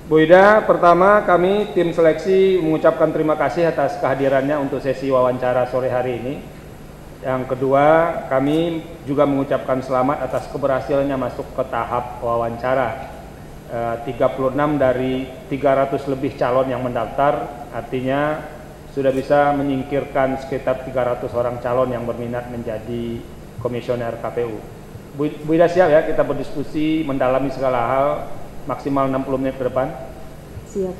Bu Ida, pertama kami tim seleksi mengucapkan terima kasih atas kehadirannya untuk sesi wawancara sore hari ini. Yang kedua, kami juga mengucapkan selamat atas keberhasilannya masuk ke tahap wawancara. 36 dari 300 lebih calon yang mendaftar, artinya sudah bisa menyingkirkan sekitar 300 orang calon yang berminat menjadi komisioner KPU. Bu Ida siap ya kita berdiskusi mendalami segala hal maksimal 60 menit ke depan? Siap.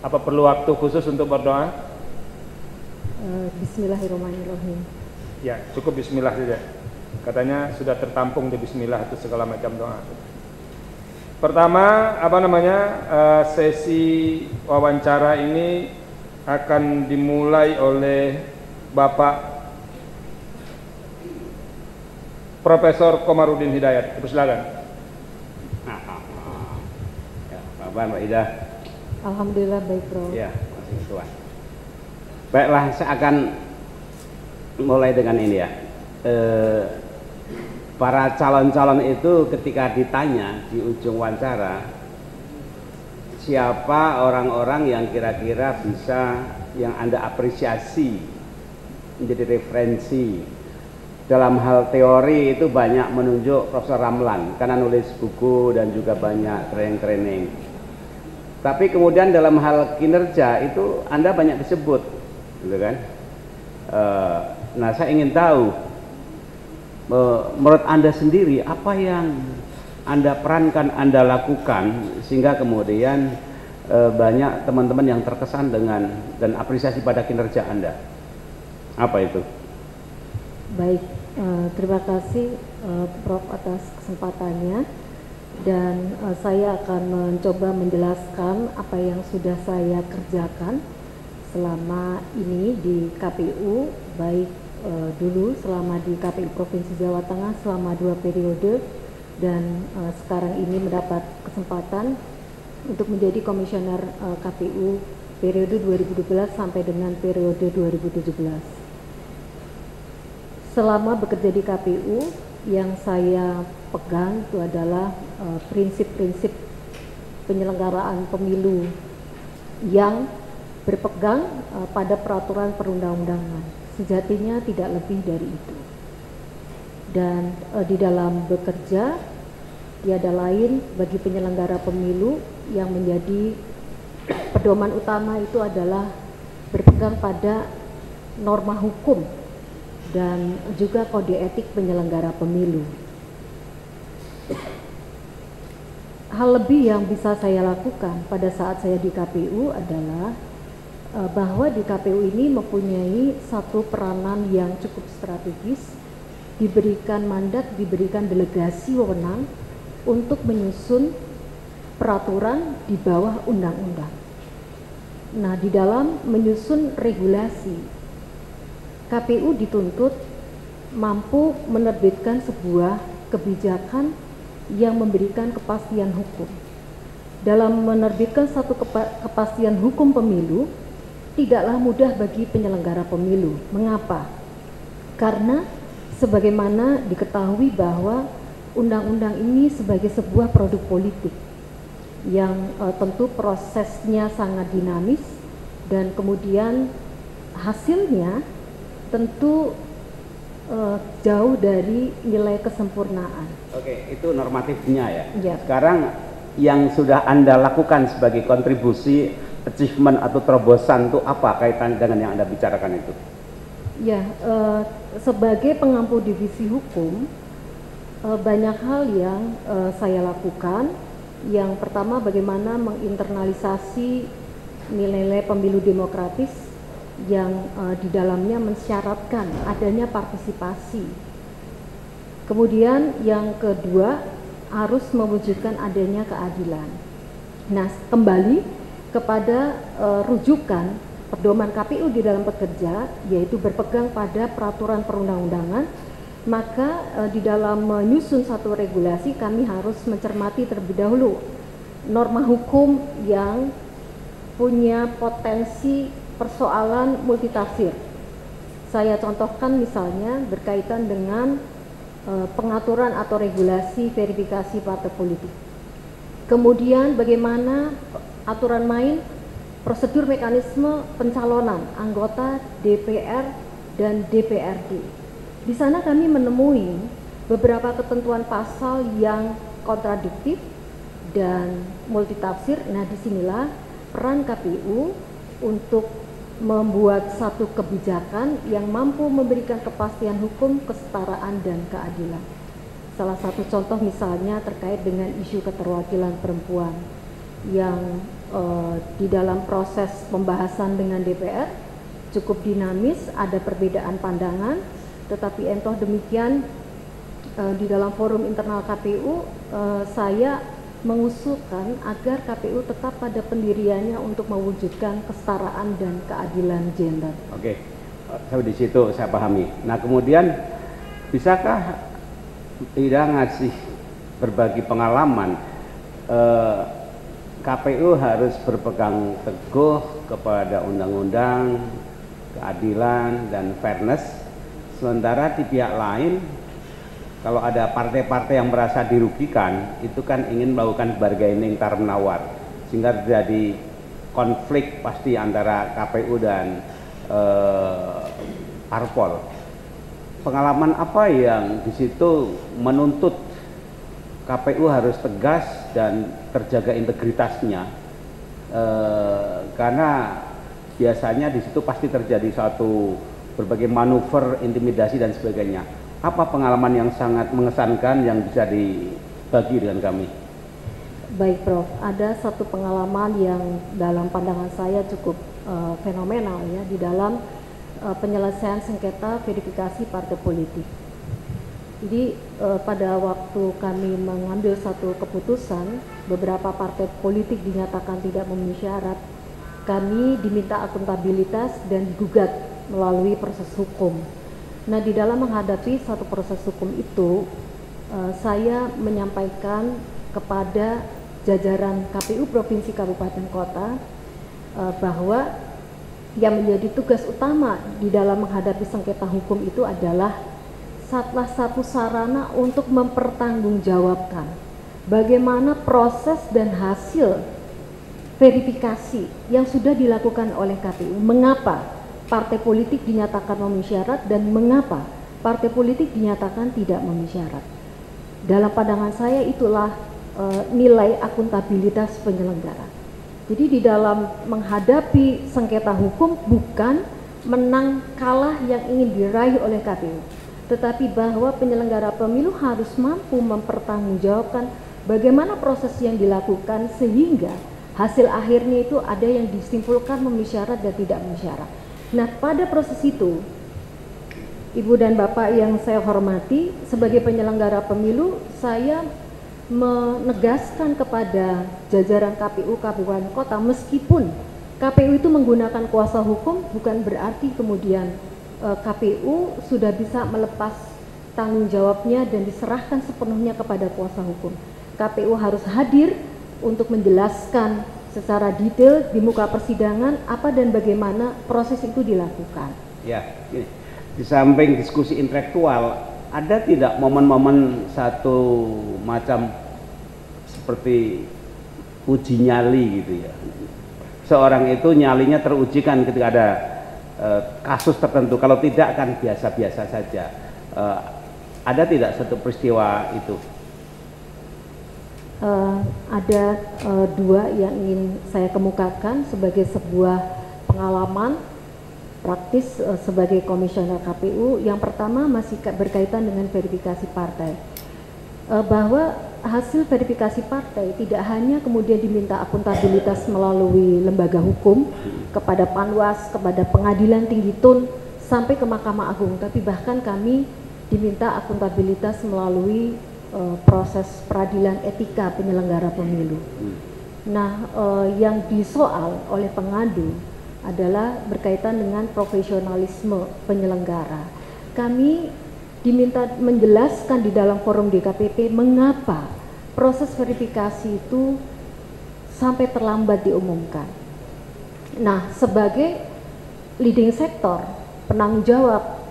Apa perlu waktu khusus untuk berdoa? Bismillahirrahmanirrahim. Ya, cukup bismillah saja. Katanya sudah tertampung di bismillah itu segala macam doa. Pertama, sesi wawancara ini akan dimulai oleh Bapak Profesor Komarudin Hidayat. Silakan. Ya, Mbak Ida. Alhamdulillah baik, Bro. Ya, masih Tuhan. Baiklah, saya akan mulai dengan ini ya. Para calon-calon itu ketika ditanya di ujung wawancara, siapa orang-orang yang kira-kira bisa yang Anda apresiasi menjadi referensi dalam hal teori, itu banyak menunjuk Profesor Ramlan karena nulis buku dan juga banyak training. Tapi kemudian dalam hal kinerja itu Anda banyak disebut, gitu kan? Nah, saya ingin tahu menurut Anda sendiri apa yang Anda perankan, Anda lakukan sehingga kemudian banyak teman-teman yang terkesan dengan dan apresiasi pada kinerja Anda. Apa itu? Baik, terima kasih Prof atas kesempatannya, dan saya akan mencoba menjelaskan apa yang sudah saya kerjakan selama ini di KPU, baik dulu selama di KPU Provinsi Jawa Tengah selama 2 periode, dan sekarang ini mendapat kesempatan untuk menjadi komisioner KPU periode 2012 sampai dengan periode 2017. Selama bekerja di KPU, yang saya pegang itu adalah prinsip-prinsip penyelenggaraan pemilu yang berpegang pada peraturan perundang-undangan. Sejatinya tidak lebih dari itu. Dan di dalam bekerja, tiada lain bagi penyelenggara pemilu yang menjadi pedoman utama itu adalah berpegang pada norma hukum dan juga kode etik penyelenggara pemilu. Hal lebih yang bisa saya lakukan pada saat saya di KPU adalah bahwa di KPU ini mempunyai satu peranan yang cukup strategis, diberikan mandat, diberikan delegasi wewenang untuk menyusun peraturan di bawah undang-undang. Nah, di dalam menyusun regulasi, KPU dituntut mampu menerbitkan sebuah kebijakan yang memberikan kepastian hukum. Dalam menerbitkan satu kepastian hukum pemilu, tidaklah mudah bagi penyelenggara pemilu. Mengapa? Karena sebagaimana diketahui bahwa undang-undang ini sebagai sebuah produk politik yang tentu prosesnya sangat dinamis, dan kemudian hasilnya tentu jauh dari nilai kesempurnaan. Oke, itu normatifnya ya. Ya. Sekarang yang sudah Anda lakukan sebagai kontribusi, achievement atau terobosan itu apa kaitan dengan yang Anda bicarakan itu? Ya, sebagai pengampu divisi hukum, banyak hal yang saya lakukan. Yang pertama, bagaimana menginternalisasi nilai-nilai pemilu demokratis yang di dalamnya mensyaratkan adanya partisipasi. Kemudian yang kedua, harus mewujudkan adanya keadilan. Nah, kembali kepada rujukan pedoman KPU di dalam bekerja, yaitu berpegang pada peraturan perundang-undangan, maka di dalam menyusun satu regulasi kami harus mencermati terlebih dahulu norma hukum yang punya potensi persoalan multitafsir. Saya contohkan misalnya berkaitan dengan pengaturan atau regulasi verifikasi partai politik. Kemudian bagaimana aturan main, prosedur mekanisme pencalonan anggota DPR dan DPRD. Di sana kami menemui beberapa ketentuan pasal yang kontradiktif dan multitafsir. Nah, disinilah peran KPU untuk membuat satu kebijakan yang mampu memberikan kepastian hukum, kesetaraan, dan keadilan. Salah satu contoh misalnya terkait dengan isu keterwakilan perempuan yang di dalam proses pembahasan dengan DPR cukup dinamis, ada perbedaan pandangan, tetapi entah demikian di dalam forum internal KPU saya mengusulkan agar KPU tetap pada pendiriannya untuk mewujudkan kesetaraan dan keadilan gender. Oke, sampai di situ saya pahami. Nah, kemudian bisakah tidak ngasih berbagi pengalaman, KPU harus berpegang teguh kepada undang-undang, keadilan, dan fairness, sementara di pihak lain kalau ada partai-partai yang merasa dirugikan, itu kan ingin melakukan bargaining tawar menawar, sehingga terjadi konflik pasti antara KPU dan parpol. Pengalaman apa yang di situ menuntut KPU harus tegas dan terjaga integritasnya, karena biasanya di situ pasti terjadi suatu berbagai manuver, intimidasi, dan sebagainya. Apa pengalaman yang sangat mengesankan yang bisa dibagi dengan kami? Baik, Prof. Ada satu pengalaman yang dalam pandangan saya cukup fenomenal ya di dalam penyelesaian sengketa verifikasi partai politik. Jadi pada waktu kami mengambil satu keputusan, beberapa partai politik dinyatakan tidak memenuhi syarat, kami diminta akuntabilitas dan digugat melalui proses hukum. Nah, di dalam menghadapi satu proses hukum itu, saya menyampaikan kepada jajaran KPU Provinsi Kabupaten Kota bahwa yang menjadi tugas utama di dalam menghadapi sengketa hukum itu adalah salah satu sarana untuk mempertanggungjawabkan bagaimana proses dan hasil verifikasi yang sudah dilakukan oleh KPU. Mengapa partai politik dinyatakan memenuhi syarat dan mengapa partai politik dinyatakan tidak memenuhi syarat. Dalam pandangan saya itulah nilai akuntabilitas penyelenggara. Jadi di dalam menghadapi sengketa hukum bukan menang kalah yang ingin diraih oleh KPU, tetapi bahwa penyelenggara pemilu harus mampu mempertanggungjawabkan bagaimana proses yang dilakukan sehingga hasil akhirnya itu ada yang disimpulkan memenuhi syarat dan tidak memenuhi syarat. Nah, pada proses itu, Ibu dan Bapak yang saya hormati, sebagai penyelenggara pemilu, saya menegaskan kepada jajaran KPU Kabupaten Kota, meskipun KPU itu menggunakan kuasa hukum, bukan berarti kemudian KPU sudah bisa melepas tanggung jawabnya dan diserahkan sepenuhnya kepada kuasa hukum. KPU harus hadir untuk menjelaskan secara detail di muka persidangan apa dan bagaimana proses itu dilakukan. Ya, di samping diskusi intelektual, ada tidak momen-momen satu macam seperti uji nyali gitu ya? Seorang itu nyalinya terujikan ketika ada kasus tertentu, kalau tidak kan biasa-biasa saja. Ada tidak satu peristiwa itu? Ada dua yang ingin saya kemukakan sebagai sebuah pengalaman praktis sebagai komisioner KPU. Yang pertama masih berkaitan dengan verifikasi partai, bahwa hasil verifikasi partai tidak hanya kemudian diminta akuntabilitas melalui lembaga hukum kepada Panwas, kepada Pengadilan Tinggi Tun sampai ke Mahkamah Agung, tapi bahkan kami diminta akuntabilitas melalui proses peradilan etika penyelenggara pemilu. Nah, yang disoal oleh pengadu adalah berkaitan dengan profesionalisme penyelenggara. Kami diminta menjelaskan di dalam forum DKPP mengapa proses verifikasi itu sampai terlambat diumumkan. Nah, sebagai leading sektor, penanggung jawab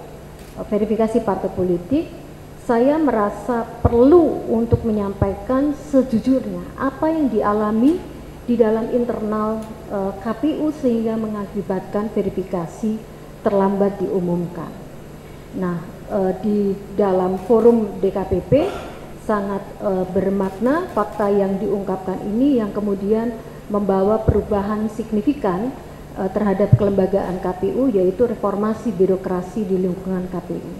verifikasi partai politik, saya merasa perlu untuk menyampaikan sejujurnya apa yang dialami di dalam internal KPU sehingga mengakibatkan verifikasi terlambat diumumkan. Nah, di dalam forum DKPP sangat bermakna fakta yang diungkapkan ini yang kemudian membawa perubahan signifikan terhadap kelembagaan KPU, yaitu reformasi birokrasi di lingkungan KPU.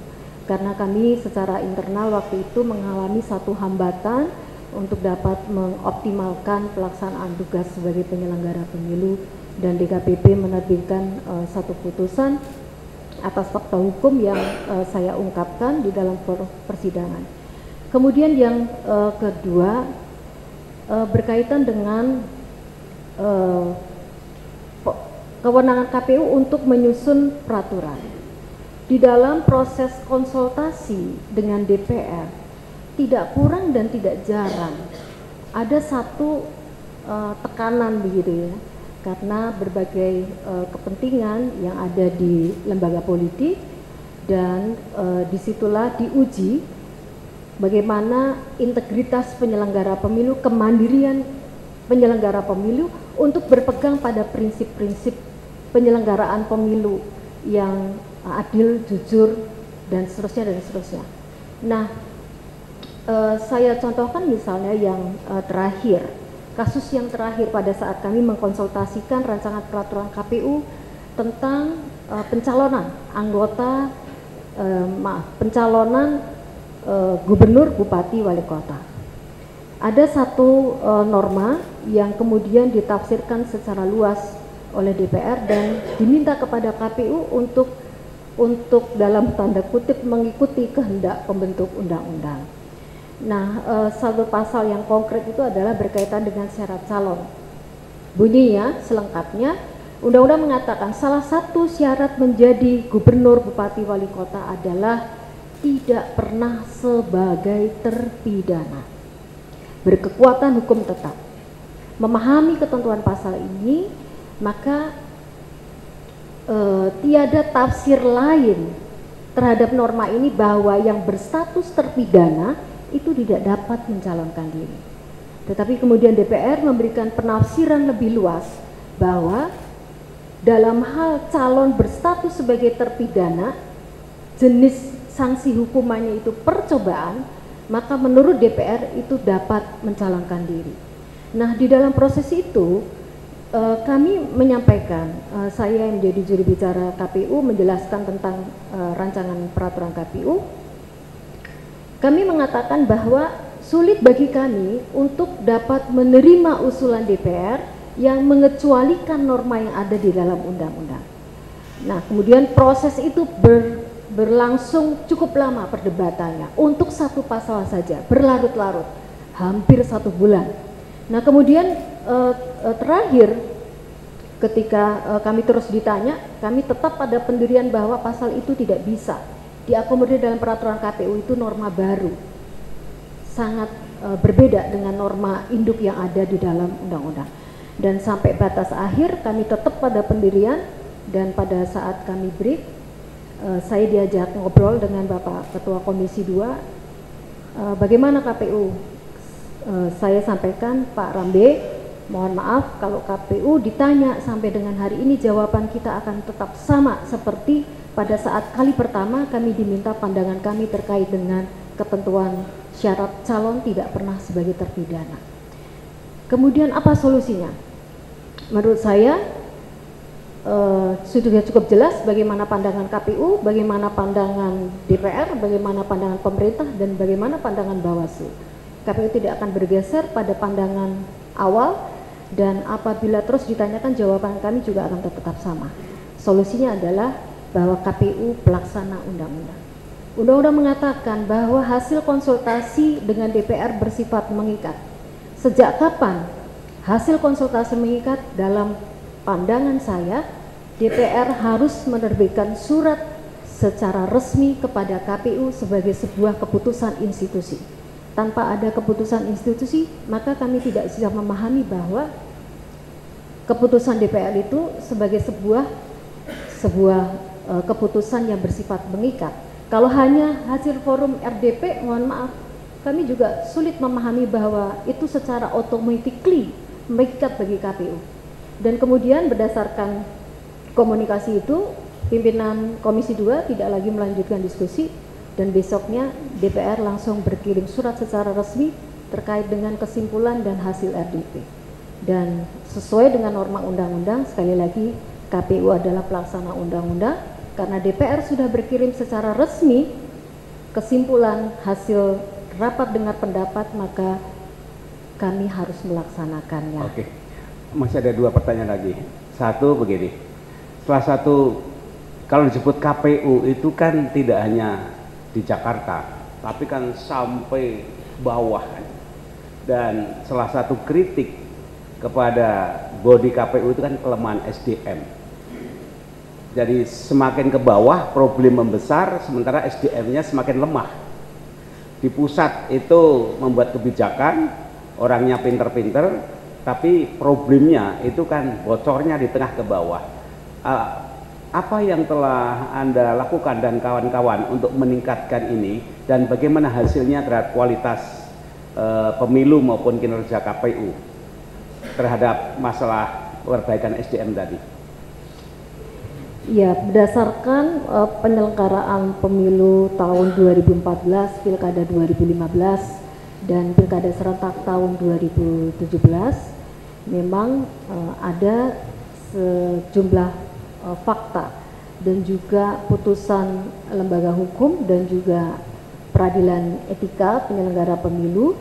Karena kami secara internal waktu itu mengalami satu hambatan untuk dapat mengoptimalkan pelaksanaan tugas sebagai penyelenggara pemilu, dan DKPP menerbitkan satu putusan atas fakta hukum yang saya ungkapkan di dalam persidangan. Kemudian yang kedua berkaitan dengan kewenangan KPU untuk menyusun peraturan. Di dalam proses konsultasi dengan DPR, tidak kurang dan tidak jarang ada satu tekanan begitu ya, karena berbagai kepentingan yang ada di lembaga politik, dan disitulah diuji bagaimana integritas penyelenggara pemilu, kemandirian penyelenggara pemilu untuk berpegang pada prinsip-prinsip penyelenggaraan pemilu yang adil, jujur, dan seterusnya dan seterusnya. Nah, saya contohkan misalnya yang terakhir, kasus yang terakhir pada saat kami mengkonsultasikan rancangan peraturan KPU tentang pencalonan anggota, pencalonan gubernur, bupati, wali kota. Ada satu norma yang kemudian ditafsirkan secara luas oleh DPR dan diminta kepada KPU untuk dalam tanda kutip mengikuti kehendak pembentuk undang-undang. Nah, satu pasal yang konkret itu adalah berkaitan dengan syarat calon. Bunyinya selengkapnya, undang-undang mengatakan salah satu syarat menjadi gubernur, bupati, wali kota adalah tidak pernah sebagai terpidana, berkekuatan hukum tetap. Memahami ketentuan pasal ini, maka tiada tafsir lain terhadap norma ini bahwa yang berstatus terpidana itu tidak dapat mencalonkan diri. Tetapi kemudian DPR memberikan penafsiran lebih luas bahwa dalam hal calon berstatus sebagai terpidana, jenis sanksi hukumannya itu percobaan, maka menurut DPR itu dapat mencalonkan diri. Nah, di dalam proses itu kami menyampaikan, saya yang menjadi juru bicara KPU menjelaskan tentang rancangan peraturan KPU. Kami mengatakan bahwa sulit bagi kami untuk dapat menerima usulan DPR yang mengecualikan norma yang ada di dalam undang-undang. Nah, kemudian proses itu berlangsung cukup lama perdebatannya untuk satu pasal saja, berlarut-larut, hampir 1 bulan. Nah, kemudian terakhir ketika kami terus ditanya, kami tetap pada pendirian bahwa pasal itu tidak bisa diakomodir dalam peraturan KPU, itu norma baru, sangat berbeda dengan norma induk yang ada di dalam undang-undang. Dan sampai batas akhir kami tetap pada pendirian, dan pada saat kami break, saya diajak ngobrol dengan Bapak Ketua Komisi 2, bagaimana KPU? Saya sampaikan, Pak Rambe, mohon maaf kalau KPU ditanya sampai dengan hari ini jawaban kita akan tetap sama seperti pada saat kali pertama kami diminta pandangan kami terkait dengan ketentuan syarat calon tidak pernah sebagai terpidana. Kemudian apa solusinya? Menurut saya sudah cukup jelas bagaimana pandangan KPU, bagaimana pandangan DPR, bagaimana pandangan pemerintah, dan bagaimana pandangan Bawaslu. KPU tidak akan bergeser pada pandangan awal, dan apabila terus ditanyakan jawaban kami juga akan tetap sama. Solusinya adalah bahwa KPU pelaksana undang-undang. Undang-undang mengatakan bahwa hasil konsultasi dengan DPR bersifat mengikat. Sejak kapan hasil konsultasi mengikat? Dalam pandangan saya, DPR harus menerbitkan surat secara resmi kepada KPU sebagai sebuah keputusan institusi. Tanpa ada keputusan institusi, maka kami tidak bisa memahami bahwa keputusan DPR itu sebagai sebuah keputusan yang bersifat mengikat. Kalau hanya hasil forum RDP, mohon maaf, kami juga sulit memahami bahwa itu secara automatically mengikat bagi KPU. Dan kemudian berdasarkan komunikasi itu, pimpinan Komisi 2 tidak lagi melanjutkan diskusi, dan besoknya DPR langsung berkirim surat secara resmi terkait dengan kesimpulan dan hasil RDP. Dan sesuai dengan norma undang-undang, sekali lagi KPU adalah pelaksana undang-undang, karena DPR sudah berkirim secara resmi kesimpulan hasil rapat dengar pendapat, maka kami harus melaksanakannya. Oke, masih ada 2 pertanyaan lagi. Satu begini, salah satu kalau disebut KPU itu kan tidak hanya di Jakarta, tapi kan sampai bawah. Dan salah satu kritik kepada body KPU itu kan kelemahan SDM. Jadi semakin ke bawah problem membesar, sementara SDM-nya semakin lemah. Di pusat itu membuat kebijakan, orangnya pinter-pinter, tapi problemnya itu kan bocornya di tengah ke bawah. Apa yang telah Anda lakukan dan kawan-kawan untuk meningkatkan ini, dan bagaimana hasilnya terhadap kualitas pemilu maupun kinerja KPU terhadap masalah perbaikan SDM tadi? Ya, berdasarkan penyelenggaraan pemilu tahun 2014, Pilkada 2015, dan Pilkada serentak tahun 2017, memang ada sejumlah fakta dan juga putusan lembaga hukum dan juga peradilan etika penyelenggara pemilu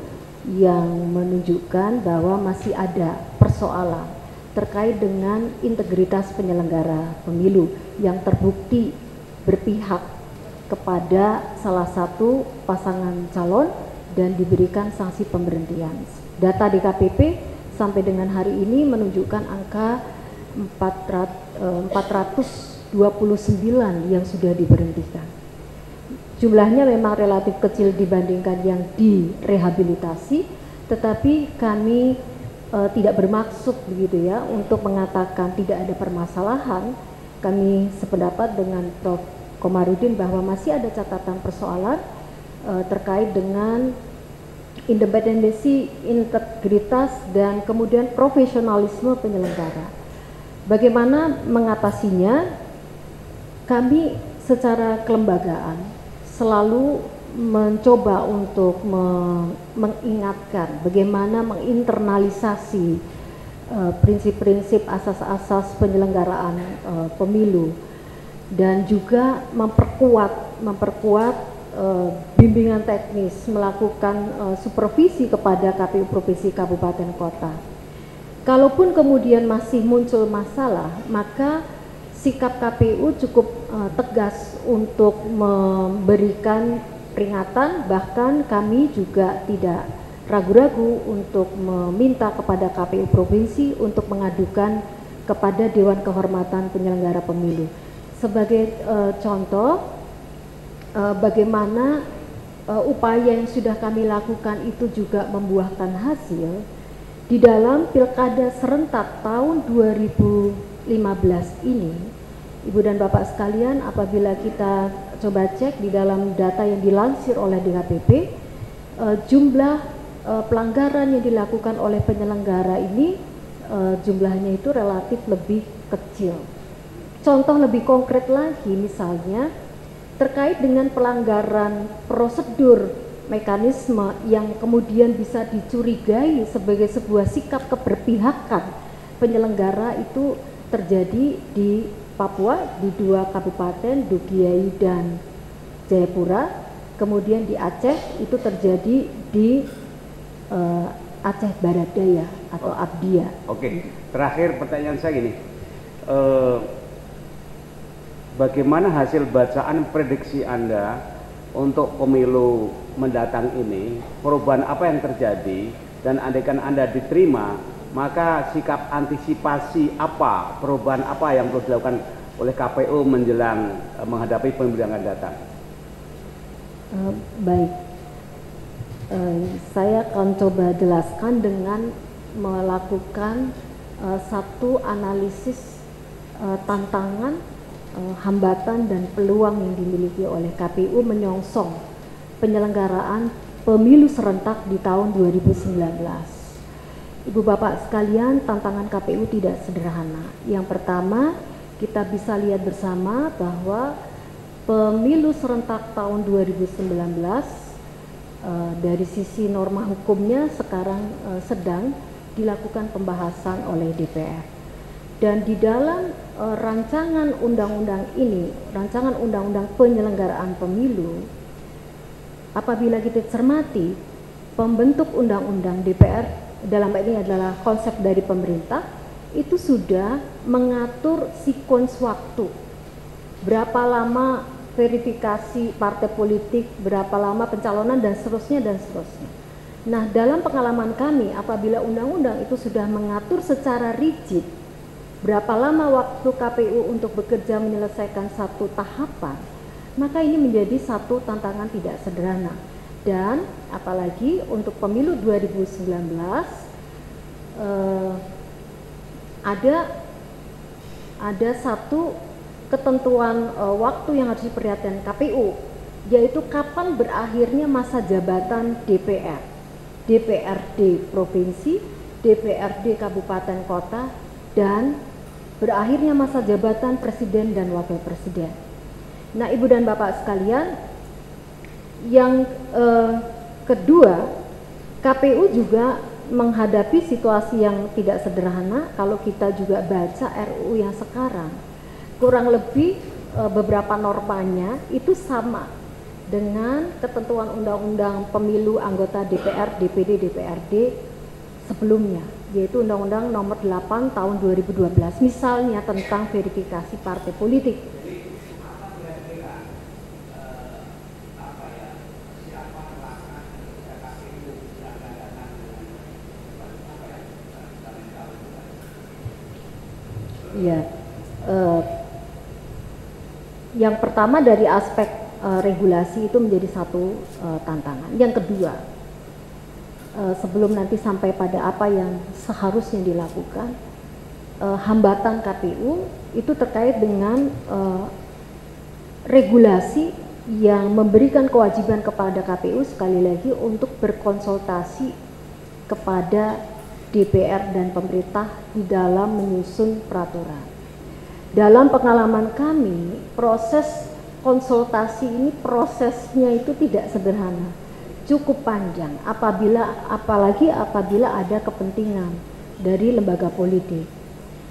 yang menunjukkan bahwa masih ada persoalan terkait dengan integritas penyelenggara pemilu yang terbukti berpihak kepada salah satu pasangan calon dan diberikan sanksi pemberhentian. Data DKPP sampai dengan hari ini menunjukkan angka 429 yang sudah diberhentikan. Jumlahnya memang relatif kecil dibandingkan yang direhabilitasi, tetapi kami tidak bermaksud begitu ya untuk mengatakan tidak ada permasalahan. Kami sependapat dengan Prof. Komarudin bahwa masih ada catatan persoalan terkait dengan independensi, integritas, dan kemudian profesionalisme penyelenggara. Bagaimana mengatasinya? Kami secara kelembagaan selalu mencoba untuk mengingatkan bagaimana menginternalisasi prinsip-prinsip asas-asas penyelenggaraan pemilu, dan juga memperkuat bimbingan teknis, melakukan supervisi kepada KPU provinsi, kabupaten, kota. Kalaupun kemudian masih muncul masalah, maka sikap KPU cukup tegas untuk memberikan peringatan, bahkan kami juga tidak ragu-ragu untuk meminta kepada KPU provinsi untuk mengadukan kepada Dewan Kehormatan Penyelenggara Pemilu. Sebagai contoh bagaimana upaya yang sudah kami lakukan itu juga membuahkan hasil. Di dalam Pilkada serentak tahun 2015 ini, Ibu dan Bapak sekalian, apabila kita coba cek di dalam data yang dilansir oleh DKPP, jumlah pelanggaran yang dilakukan oleh penyelenggara ini jumlahnya itu relatif lebih kecil. Contoh lebih konkret lagi, misalnya terkait dengan pelanggaran prosedur mekanisme yang kemudian bisa dicurigai sebagai sebuah sikap keberpihakan penyelenggara, itu terjadi di Papua di 2 kabupaten, Dugiai dan Jayapura. Kemudian di Aceh itu terjadi di Aceh Barat Daya atau Abdia. Oke, terakhir pertanyaan saya gini, bagaimana hasil bacaan prediksi Anda untuk pemilu mendatang ini? Perubahan apa yang terjadi, dan andaikan Anda diterima, maka sikap antisipasi apa, perubahan apa yang perlu dilakukan oleh KPU menjelang menghadapi pemilu yang akan datang? Baik, saya akan coba jelaskan dengan melakukan satu analisis tantangan, hambatan dan peluang yang dimiliki oleh KPU menyongsong penyelenggaraan pemilu serentak di tahun 2019. Ibu Bapak sekalian, tantangan KPU tidak sederhana. Yang pertama, kita bisa lihat bersama bahwa pemilu serentak tahun 2019 dari sisi norma hukumnya sekarang sedang dilakukan pembahasan oleh DPR. Dan di dalam rancangan undang-undang ini, rancangan undang-undang penyelenggaraan pemilu, apabila kita cermati pembentuk undang-undang DPR dalam ini adalah konsep dari pemerintah, itu sudah mengatur sequence waktu, berapa lama verifikasi partai politik, berapa lama pencalonan, dan seterusnya dan seterusnya. Nah, dalam pengalaman kami, apabila undang-undang itu sudah mengatur secara rigid berapa lama waktu KPU untuk bekerja menyelesaikan satu tahapan, maka ini menjadi satu tantangan tidak sederhana. Dan apalagi untuk pemilu 2019 ada satu ketentuan waktu yang harus diperhatikan KPU, yaitu kapan berakhirnya masa jabatan DPR, DPRD provinsi, DPRD kabupaten kota, dan berakhirnya masa jabatan presiden dan wakil presiden. Nah, Ibu dan Bapak sekalian, yang kedua, KPU juga menghadapi situasi yang tidak sederhana. Kalau kita juga baca RUU yang sekarang, kurang lebih beberapa normanya itu sama dengan ketentuan undang-undang pemilu anggota DPR, DPD, DPRD sebelumnya, yaitu Undang-Undang Nomor 8 Tahun 2012, misalnya tentang verifikasi partai politik. Ya, yang pertama dari aspek regulasi itu menjadi satu tantangan. Yang kedua, sebelum nanti sampai pada apa yang seharusnya dilakukan, hambatan KPU itu terkait dengan regulasi yang memberikan kewajiban kepada KPU sekali lagi untuk berkonsultasi kepada DPR dan pemerintah di dalam menyusun peraturan. Dalam pengalaman kami, proses konsultasi ini prosesnya itu tidak sederhana, cukup panjang, apalagi apabila ada kepentingan dari lembaga politik.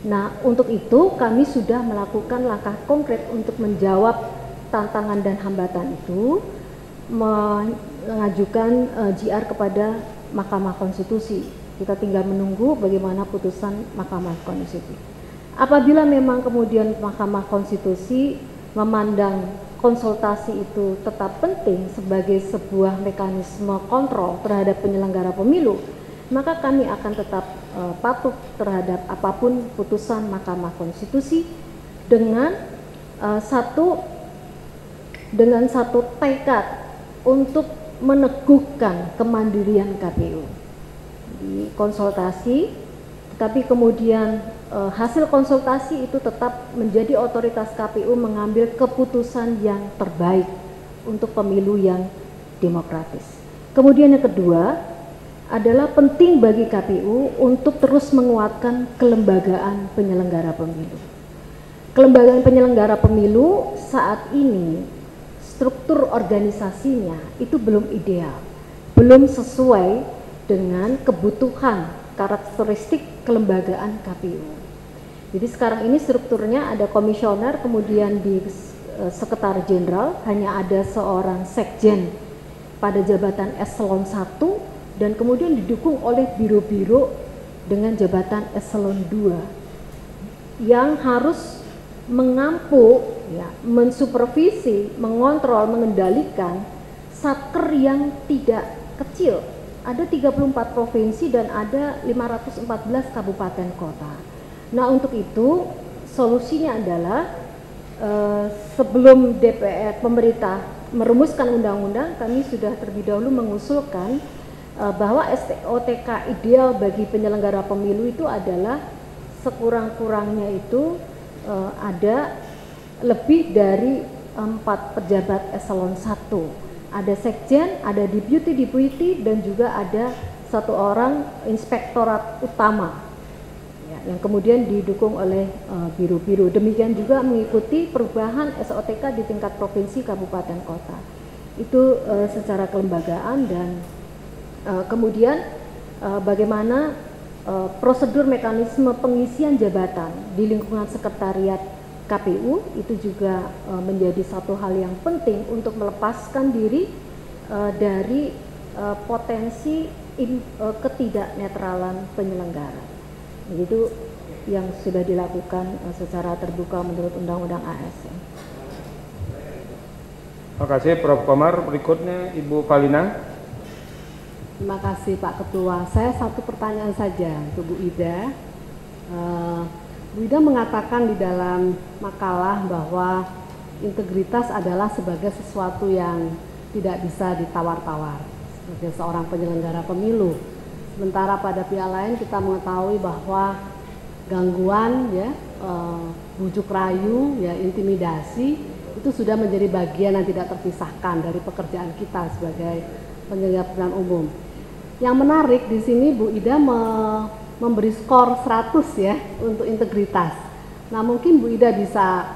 Nah, untuk itu kami sudah melakukan langkah konkret untuk menjawab tantangan dan hambatan itu, mengajukan GR kepada Mahkamah Konstitusi. Kita tinggal menunggu bagaimana putusan Mahkamah Konstitusi. Apabila memang kemudian Mahkamah Konstitusi memandang konsultasi itu tetap penting sebagai sebuah mekanisme kontrol terhadap penyelenggara pemilu, maka kami akan tetap patuh terhadap apapun putusan Mahkamah Konstitusi dengan satu tekad untuk meneguhkan kemandirian KPU di konsultasi, tetapi kemudian hasil konsultasi itu tetap menjadi otoritas KPU mengambil keputusan yang terbaik untuk pemilu yang demokratis. Kemudian yang kedua adalah penting bagi KPU untuk terus menguatkan kelembagaan penyelenggara pemilu. Kelembagaan penyelenggara pemilu saat ini struktur organisasinya itu belum ideal, belum sesuai dengan kebutuhan karakteristik kelembagaan KPU. Jadi sekarang ini strukturnya ada komisioner, kemudian di sekretaris jenderal hanya ada seorang sekjen pada jabatan eselon 1 dan kemudian didukung oleh biro-biro dengan jabatan eselon 2 yang harus mengampu, ya, mensupervisi, mengontrol, mengendalikan satker yang tidak kecil. Ada 34 provinsi dan ada 514 kabupaten kota. Nah, untuk itu solusinya adalah sebelum DPR pemerintah merumuskan undang-undang, kami sudah terlebih dahulu mengusulkan bahwa OTK ideal bagi penyelenggara pemilu itu adalah sekurang-kurangnya itu ada lebih dari 4 pejabat eselon 1. Ada sekjen, ada deputy, dan juga ada satu orang inspektorat utama ya, yang kemudian didukung oleh biru-biru. Demikian juga mengikuti perubahan SOTK di tingkat provinsi, kabupaten, kota. Itu secara kelembagaan. Dan kemudian bagaimana prosedur mekanisme pengisian jabatan di lingkungan sekretariat KPU itu juga menjadi satu hal yang penting untuk melepaskan diri dari potensi ketidaknetralan penyelenggara. Itu yang sudah dilakukan secara terbuka menurut Undang-Undang ASN. Terima kasih Prof. Komar. Berikutnya Ibu Valina. Terima kasih Pak Ketua. Saya satu pertanyaan saja untuk Bu Ida. Bu Ida mengatakan di dalam makalah bahwa integritas adalah sebagai sesuatu yang tidak bisa ditawar-tawar sebagai seorang penyelenggara pemilu. Sementara pada pihak lain kita mengetahui bahwa gangguan, ya, bujuk rayu, ya, intimidasi itu sudah menjadi bagian yang tidak terpisahkan dari pekerjaan kita sebagai penyelenggara pemilihan umum. Yang menarik di sini Bu Ida memberi skor 100 ya untuk integritas. Nah, mungkin Bu Ida bisa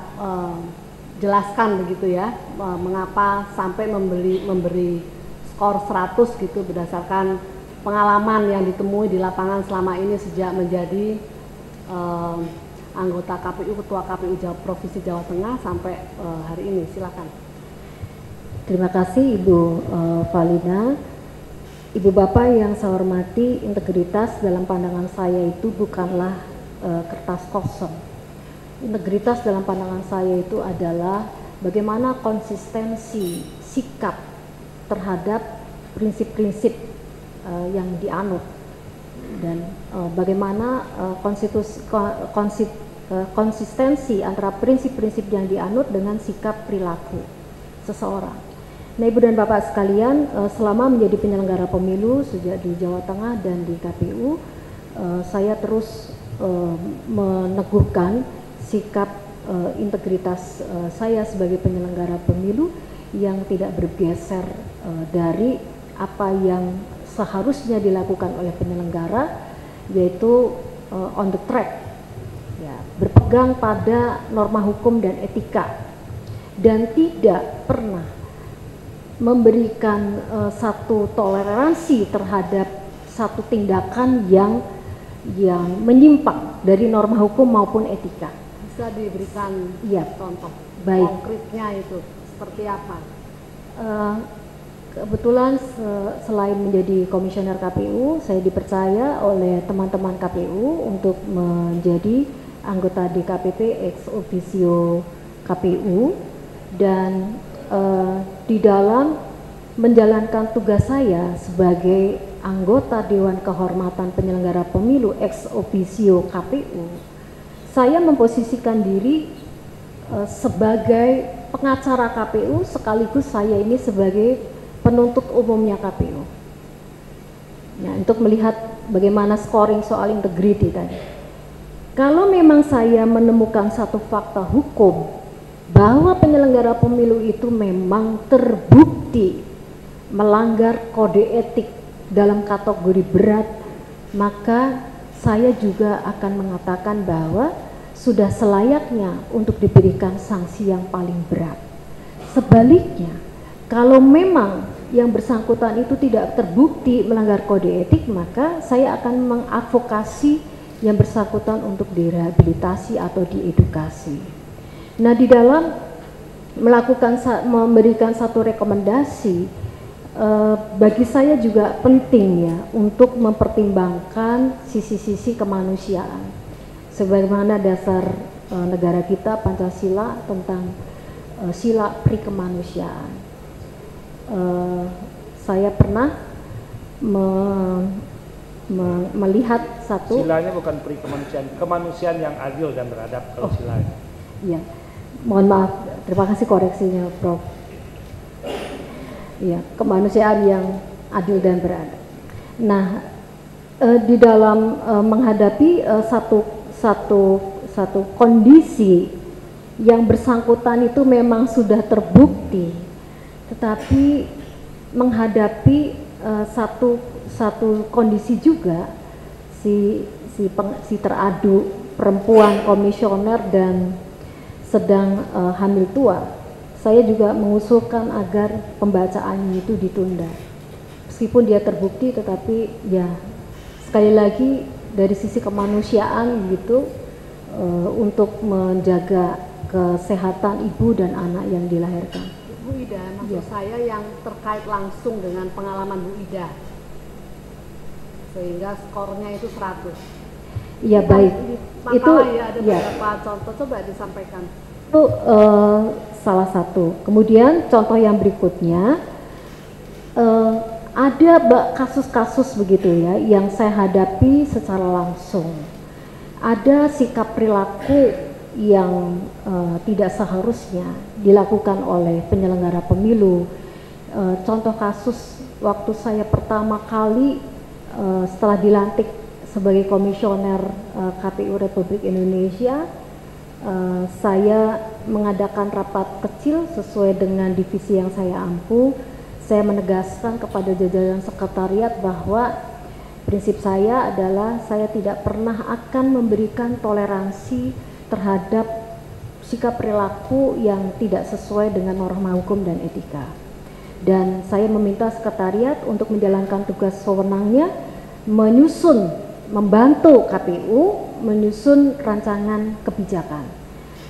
jelaskan begitu ya, mengapa sampai memberi skor 100 gitu berdasarkan pengalaman yang ditemui di lapangan selama ini sejak menjadi anggota KPU, Ketua KPU Provinsi Jawa Tengah sampai hari ini. Silakan. Terima kasih Ibu Valina. Ibu Bapak yang saya hormati, integritas dalam pandangan saya itu bukanlah kertas kosong. Integritas dalam pandangan saya itu adalah bagaimana konsistensi sikap terhadap prinsip-prinsip yang dianut, dan bagaimana konsistensi antara prinsip-prinsip yang dianut dengan sikap perilaku seseorang. Nah, Ibu dan Bapak sekalian, selama menjadi penyelenggara pemilu sejak di Jawa Tengah dan di KPU, saya terus meneguhkan sikap integritas saya sebagai penyelenggara pemilu yang tidak bergeser dari apa yang seharusnya dilakukan oleh penyelenggara, yaitu on the track, ya, berpegang pada norma hukum dan etika, dan tidak pernah memberikan satu toleransi terhadap satu tindakan yang menyimpang dari norma hukum maupun etika. Bisa diberikan contoh konkretnya itu seperti apa? Kebetulan selain menjadi komisioner KPU, saya dipercaya oleh teman-teman KPU untuk menjadi anggota DKPP ex officio KPU, dan di dalam menjalankan tugas saya sebagai anggota Dewan Kehormatan Penyelenggara Pemilu ex officio KPU, saya memposisikan diri sebagai pengacara KPU, sekaligus saya ini sebagai penuntut umumnya KPU. Nah, untuk melihat bagaimana scoring soal integriti tadi. Kalau memang saya menemukan satu fakta hukum bahwa penyelenggara pemilu itu memang terbukti melanggar kode etik dalam kategori berat, maka saya juga akan mengatakan bahwa sudah selayaknya untuk diberikan sanksi yang paling berat. Sebaliknya, kalau memang yang bersangkutan itu tidak terbukti melanggar kode etik, maka saya akan mengadvokasi yang bersangkutan untuk direhabilitasi atau diedukasi. Nah, di dalam memberikan satu rekomendasi, bagi saya juga penting ya untuk mempertimbangkan sisi-sisi kemanusiaan. Sebagaimana dasar negara kita Pancasila tentang sila prikemanusiaan. Saya pernah melihat satu, silanya bukan prikemanusiaan, kemanusiaan yang adil dan beradab kalau silanya. Iya, mohon maaf, terima kasih koreksinya Prof. Iya, kemanusiaan yang adil dan beradab. Nah, di dalam menghadapi satu kondisi yang bersangkutan itu memang sudah terbukti, tetapi menghadapi satu kondisi juga si teradu perempuan komisioner dan sedang hamil tua. Saya juga mengusulkan agar pembacaan itu ditunda. Meskipun dia terbukti, tetapi ya sekali lagi dari sisi kemanusiaan gitu, untuk menjaga kesehatan ibu dan anak yang dilahirkan. Bu Ida, maksud saya yang terkait langsung dengan pengalaman Bu Ida, sehingga skornya itu 100. Iya baik. Itu ya ada beberapa contoh, coba disampaikan. Itu salah satu. Kemudian contoh yang berikutnya, ada kasus-kasus begitu ya yang saya hadapi secara langsung. Ada sikap perilaku yang tidak seharusnya dilakukan oleh penyelenggara pemilu. Contoh kasus waktu saya pertama kali setelah dilantik sebagai komisioner KPU Republik Indonesia, saya mengadakan rapat kecil sesuai dengan divisi yang saya ampu. Saya menegaskan kepada jajaran sekretariat bahwa prinsip saya adalah saya tidak pernah akan memberikan toleransi terhadap sikap perilaku yang tidak sesuai dengan norma hukum dan etika. Dan saya meminta sekretariat untuk menjalankan tugas wewenangnya, membantu KPU menyusun rancangan kebijakan.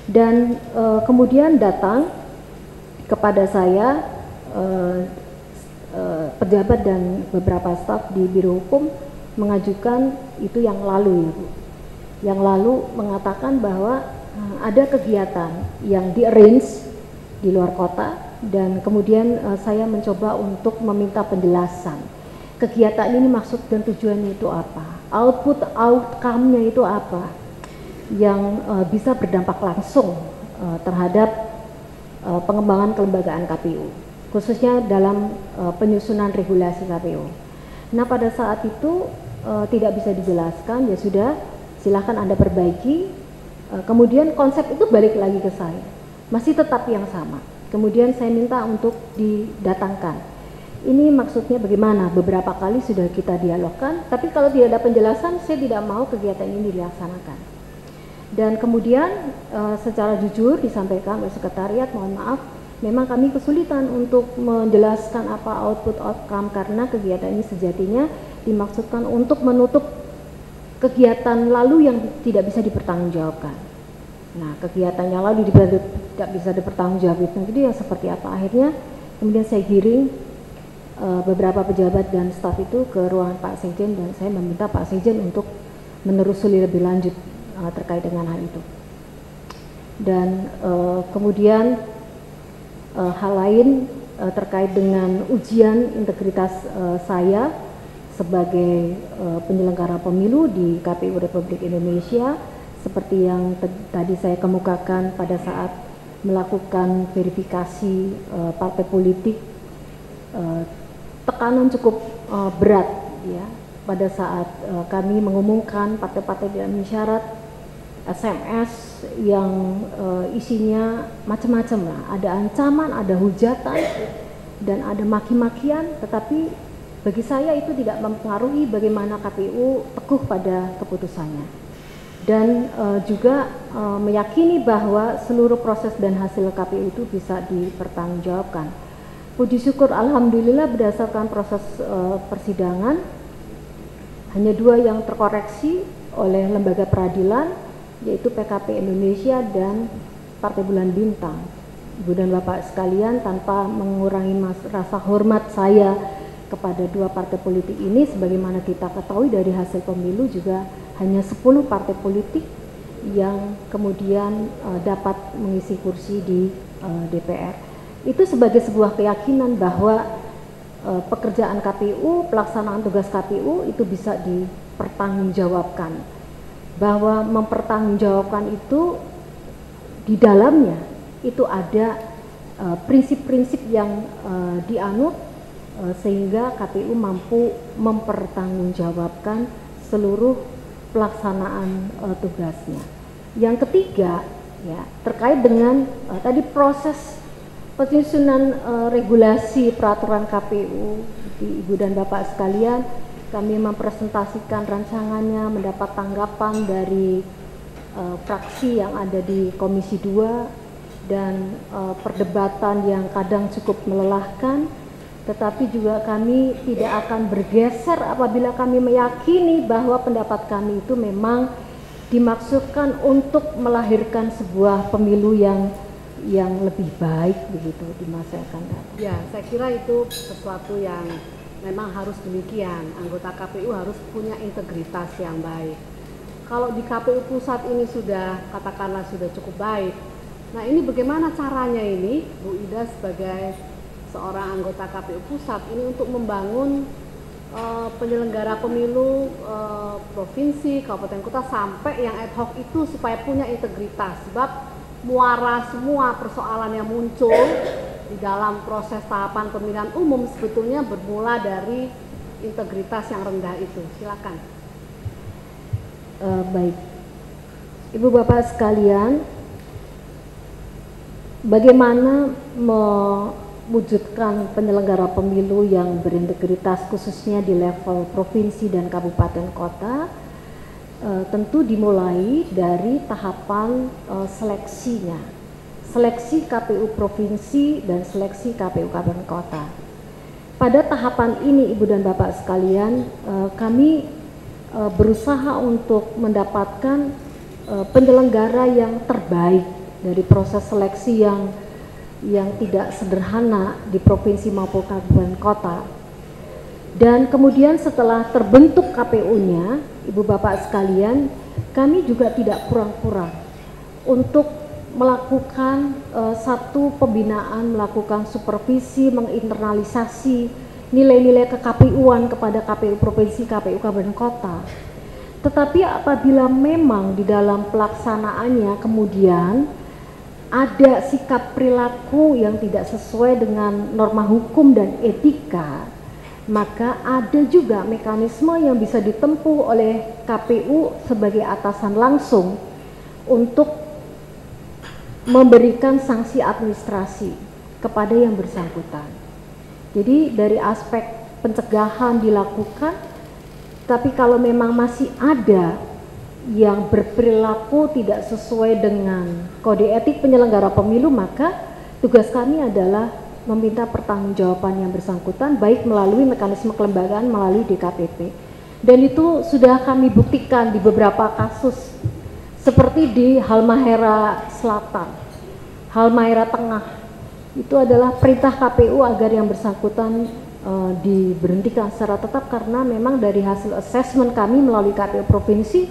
Dan kemudian datang kepada saya pejabat dan beberapa staf di Biro Hukum mengajukan itu yang lalu ya Bu. Yang lalu mengatakan bahwa ada kegiatan yang di-arrange di luar kota, dan kemudian saya mencoba untuk meminta penjelasan. Kegiatan ini maksud dan tujuannya itu apa? Outcome-nya itu apa? Yang bisa berdampak langsung terhadap pengembangan kelembagaan KPU, khususnya dalam penyusunan regulasi KPU. Nah pada saat itu tidak bisa dijelaskan, ya sudah silahkan Anda perbaiki. Kemudian konsep itu balik lagi ke saya, masih tetap yang sama. Kemudian saya minta untuk didatangkan. Ini maksudnya bagaimana? Beberapa kali sudah kita dialogkan, tapi kalau tidak ada penjelasan, saya tidak mau kegiatan ini dilaksanakan. Dan kemudian secara jujur disampaikan oleh sekretariat, mohon maaf, memang kami kesulitan untuk menjelaskan apa output outcome karena kegiatan ini sejatinya dimaksudkan untuk menutup kegiatan lalu yang tidak bisa dipertanggungjawabkan. Nah, kegiatan yang lalu tidak bisa dipertanggungjawabkan itu yang seperti apa? Akhirnya kemudian saya giring beberapa pejabat dan staf itu ke ruangan Pak Sekjen, dan saya meminta Pak Sekjen untuk menelusuri lebih lanjut terkait dengan hal itu. Dan kemudian hal lain terkait dengan ujian integritas saya sebagai penyelenggara pemilu di KPU Republik Indonesia, seperti yang tadi saya kemukakan pada saat melakukan verifikasi partai politik, tekanan cukup berat ya pada saat kami mengumumkan partai-partai tidak memenuhi syarat, SMS yang isinya macam-macam lah, ada ancaman, ada hujatan, dan ada maki-makian, tetapi bagi saya itu tidak mempengaruhi bagaimana KPU teguh pada keputusannya, dan juga meyakini bahwa seluruh proses dan hasil KPU itu bisa dipertanggungjawabkan. Puji syukur alhamdulillah berdasarkan proses persidangan hanya 2 yang terkoreksi oleh lembaga peradilan, yaitu PKP Indonesia dan Partai Bulan Bintang. Ibu dan Bapak sekalian, tanpa mengurangi rasa hormat saya kepada 2 partai politik ini, sebagaimana kita ketahui dari hasil pemilu juga hanya 10 partai politik yang kemudian dapat mengisi kursi di DPR. Itu sebagai sebuah keyakinan bahwa pekerjaan KPU, pelaksanaan tugas KPU itu bisa dipertanggungjawabkan, bahwa mempertanggungjawabkan itu di dalamnya itu ada prinsip-prinsip yang dianut sehingga KPU mampu mempertanggungjawabkan seluruh pelaksanaan tugasnya. Yang ketiga ya terkait dengan tadi proses penyusunan regulasi peraturan KPU, Ibu dan Bapak sekalian, kami mempresentasikan rancangannya, mendapat tanggapan dari fraksi yang ada di Komisi 2 dan perdebatan yang kadang cukup melelahkan, tetapi juga kami tidak akan bergeser apabila kami meyakini bahwa pendapat kami itu memang dimaksudkan untuk melahirkan sebuah pemilu yang lebih baik begitu di masa yang akan datang. Ya, saya kira itu sesuatu yang memang harus demikian. Anggota KPU harus punya integritas yang baik. Kalau di KPU pusat ini sudah, katakanlah sudah cukup baik. Nah, ini bagaimana caranya ini, Bu Ida sebagai seorang anggota KPU pusat ini untuk membangun penyelenggara pemilu provinsi, kabupaten kota sampai yang ad hoc itu supaya punya integritas, sebab muara semua persoalan yang muncul di dalam proses tahapan pemilihan umum sebetulnya bermula dari integritas yang rendah itu. Silakan. Baik, Ibu Bapak sekalian, bagaimana mewujudkan penyelenggara pemilu yang berintegritas khususnya di level provinsi dan kabupaten kota, tentu dimulai dari tahapan seleksinya, seleksi KPU provinsi dan seleksi KPU kabupaten kota. Pada tahapan ini Ibu dan Bapak sekalian, kami berusaha untuk mendapatkan penyelenggara yang terbaik dari proses seleksi yang tidak sederhana di provinsi maupun kabupaten kota. Dan kemudian setelah terbentuk KPU-nya, Ibu Bapak sekalian, kami juga tidak kurang-kurang untuk melakukan satu pembinaan, melakukan supervisi, menginternalisasi nilai-nilai kekpu-an kepada KPU provinsi, KPU kabupaten kota. Tetapi apabila memang di dalam pelaksanaannya kemudian ada sikap perilaku yang tidak sesuai dengan norma hukum dan etika, maka ada juga mekanisme yang bisa ditempuh oleh KPU sebagai atasan langsung untuk memberikan sanksi administrasi kepada yang bersangkutan. Jadi dari aspek pencegahan dilakukan, tapi kalau memang masih ada yang berperilaku tidak sesuai dengan kode etik penyelenggara pemilu, maka tugas kami adalah meminta pertanggungjawaban yang bersangkutan baik melalui mekanisme kelembagaan melalui DKPP. Dan itu sudah kami buktikan di beberapa kasus seperti di Halmahera Selatan, Halmahera Tengah. Itu adalah perintah KPU agar yang bersangkutan diberhentikan secara tetap karena memang dari hasil asesmen kami melalui KPU provinsi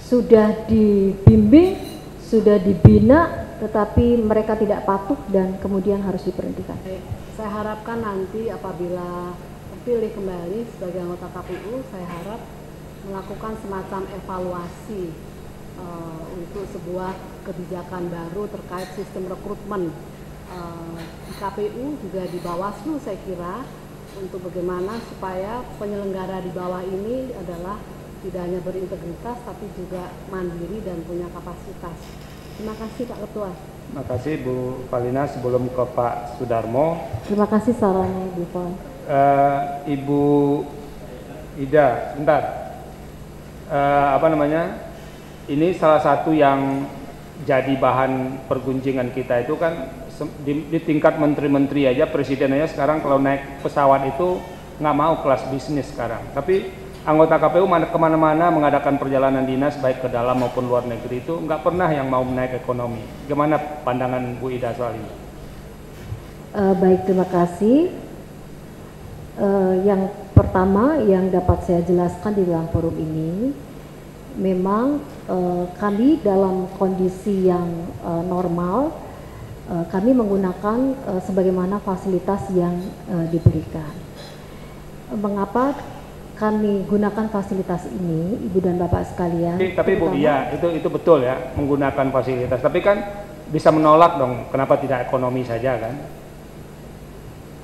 sudah dibimbing, sudah dibina, tetapi mereka tidak patuh dan kemudian harus diberhentikan. Saya harapkan nanti apabila terpilih kembali sebagai anggota KPU, saya harap melakukan semacam evaluasi untuk sebuah kebijakan baru terkait sistem rekrutmen di KPU, juga di Bawaslu saya kira, untuk bagaimana supaya penyelenggara di bawah ini adalah tidak hanya berintegritas tapi juga mandiri dan punya kapasitas. Terima kasih Pak Ketua. Terima kasih Bu Valina. Sebelum ke Pak Sudarmo, Terima kasih sarannya Ibu Puan. Ibu Ida, sebentar. Ini salah satu yang jadi bahan pergunjingan kita itu kan di tingkat menteri-menteri aja, presiden aja sekarang kalau naik pesawat itu nggak mau kelas bisnis sekarang. Tapi anggota KPU kemana-mana mengadakan perjalanan dinas baik ke dalam maupun luar negeri itu nggak pernah yang mau naik ekonomi. Gimana pandangan Bu Ida soal ini? Baik, terima kasih. Yang pertama yang dapat saya jelaskan di dalam forum ini, memang kami dalam kondisi yang normal, kami menggunakan sebagaimana fasilitas yang diberikan. Mengapa kami gunakan fasilitas ini, Ibu dan Bapak sekalian? Tapi Bu, iya itu betul ya, menggunakan fasilitas. Tapi kan bisa menolak dong, kenapa tidak ekonomi saja kan?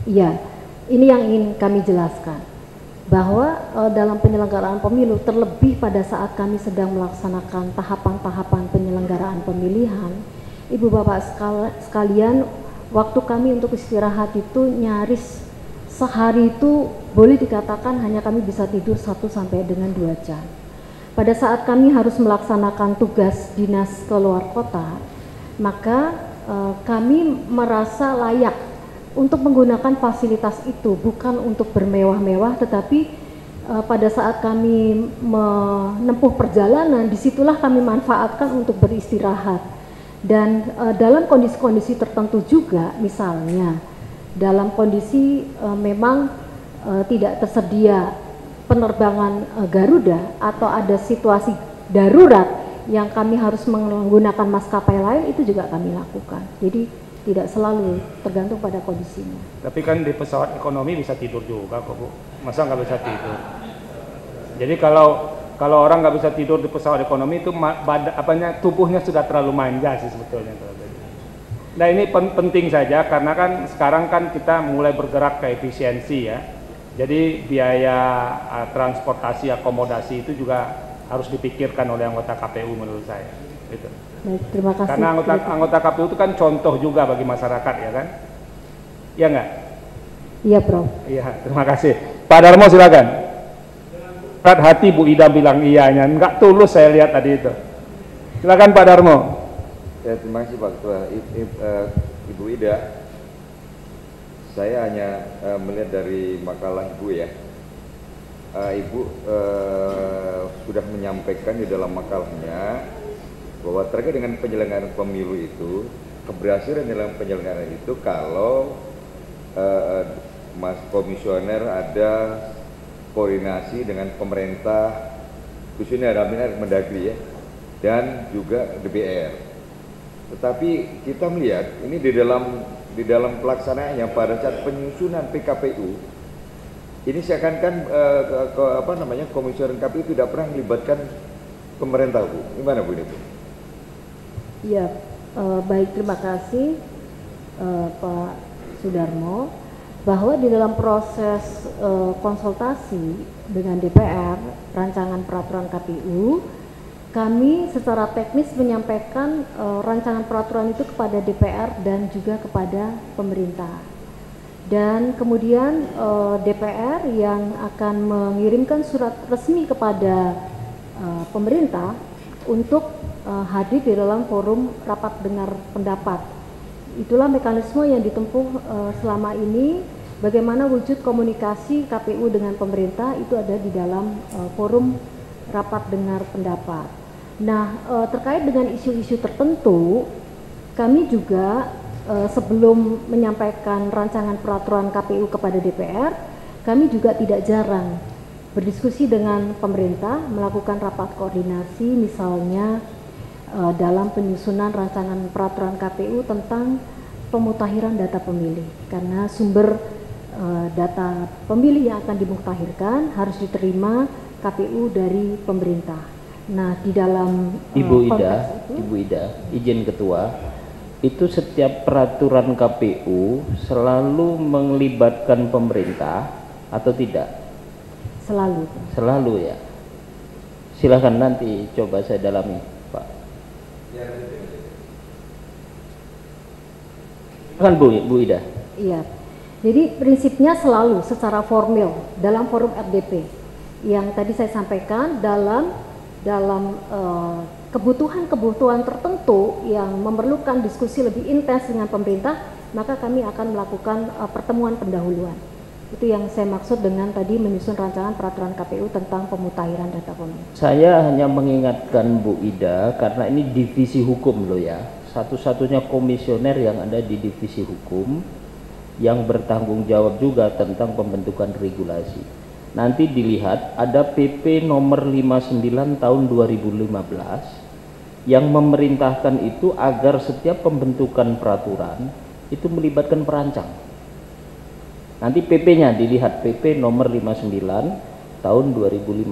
Iya, ini yang ingin kami jelaskan, bahwa dalam penyelenggaraan pemilu, terlebih pada saat kami sedang melaksanakan tahapan-tahapan penyelenggaraan pemilihan, Ibu Bapak sekalian, waktu kami untuk istirahat itu nyaris sehari itu boleh dikatakan hanya kami bisa tidur 1 sampai dengan 2 jam. Pada saat kami harus melaksanakan tugas dinas ke luar kota, maka kami merasa layak untuk menggunakan fasilitas itu, bukan untuk bermewah-mewah, tetapi pada saat kami menempuh perjalanan, disitulah kami manfaatkan untuk beristirahat. Dan dalam kondisi-kondisi tertentu juga, misalnya dalam kondisi memang tidak tersedia penerbangan Garuda atau ada situasi darurat yang kami harus menggunakan maskapai lain, itu juga kami lakukan. Jadi tidak selalu tergantung pada kondisinya. Tapi kan di pesawat ekonomi bisa tidur juga kok Bu, masa nggak bisa tidur? Jadi kalau orang nggak bisa tidur di pesawat ekonomi itu tubuhnya sudah terlalu manja sih sebetulnya. Nah ini penting saja karena kan sekarang kan kita mulai bergerak ke efisiensi ya. Jadi biaya transportasi akomodasi itu juga harus dipikirkan oleh anggota KPU menurut saya. Gitu. Baik, terima kasih. Karena anggota KPU itu kan contoh juga bagi masyarakat ya kan? Iya nggak? Iya Prof. Iya, terima kasih. Pak Darmo silakan. Berat hati Bu Ida bilang iyanya, nggak tulus saya lihat tadi itu. Silakan Pak Darmo. Ya, terima kasih Pak Ketua. Ibu Ida, saya hanya melihat dari makalah Ibu ya. Ibu sudah menyampaikan di dalam makalahnya bahwa terkait dengan penyelenggaraan pemilu itu, keberhasilan dalam penyelenggaraan itu kalau Mas Komisioner ada koordinasi dengan pemerintah, khususnya dalam Mendagri ya, dan juga DPR. Tetapi kita melihat ini di dalam pelaksanaannya pada saat penyusunan PKPU ini seakan-akan Komisioner KPU tidak pernah melibatkan pemerintah Bu. Gimana Bu ini Bu? Iya, baik, terima kasih Pak Sudarmo, bahwa di dalam proses konsultasi dengan DPR rancangan peraturan KPU, kami secara teknis menyampaikan rancangan peraturan itu kepada DPR dan juga kepada pemerintah. Dan kemudian DPR yang akan mengirimkan surat resmi kepada pemerintah untuk hadir di dalam forum rapat dengar pendapat. Itulah mekanisme yang ditempuh selama ini, bagaimana wujud komunikasi KPU dengan pemerintah itu ada di dalam forum rapat dengar pendapat. Nah, terkait dengan isu-isu tertentu, kami juga sebelum menyampaikan rancangan peraturan KPU kepada DPR, kami juga tidak jarang berdiskusi dengan pemerintah, melakukan rapat koordinasi misalnya dalam penyusunan rancangan peraturan KPU tentang pemutahiran data pemilih, karena sumber data pemilih yang akan dimutakhirkan harus diterima KPU dari pemerintah. Nah, di dalam Ibu Ida, izin Ketua, itu setiap peraturan KPU selalu melibatkan pemerintah atau tidak? Selalu. Selalu ya. Silahkan nanti coba saya dalami, Pak. Kan Bu Ida. Iya. Jadi prinsipnya selalu secara formil dalam forum RDP yang tadi saya sampaikan dalam kebutuhan-kebutuhan tertentu yang memerlukan diskusi lebih intens dengan pemerintah, maka kami akan melakukan pertemuan pendahuluan. Itu yang saya maksud dengan tadi menyusun rancangan peraturan KPU tentang pemutahiran data pemilih. Saya hanya mengingatkan Bu Ida karena ini divisi hukum loh ya. Satu-satunya komisioner yang ada di divisi hukum yang bertanggung jawab juga tentang pembentukan regulasi. Nanti dilihat ada PP nomor 59 tahun 2015 yang memerintahkan itu agar setiap pembentukan peraturan itu melibatkan perancang. Nanti PP-nya dilihat, PP nomor 59 tahun 2015.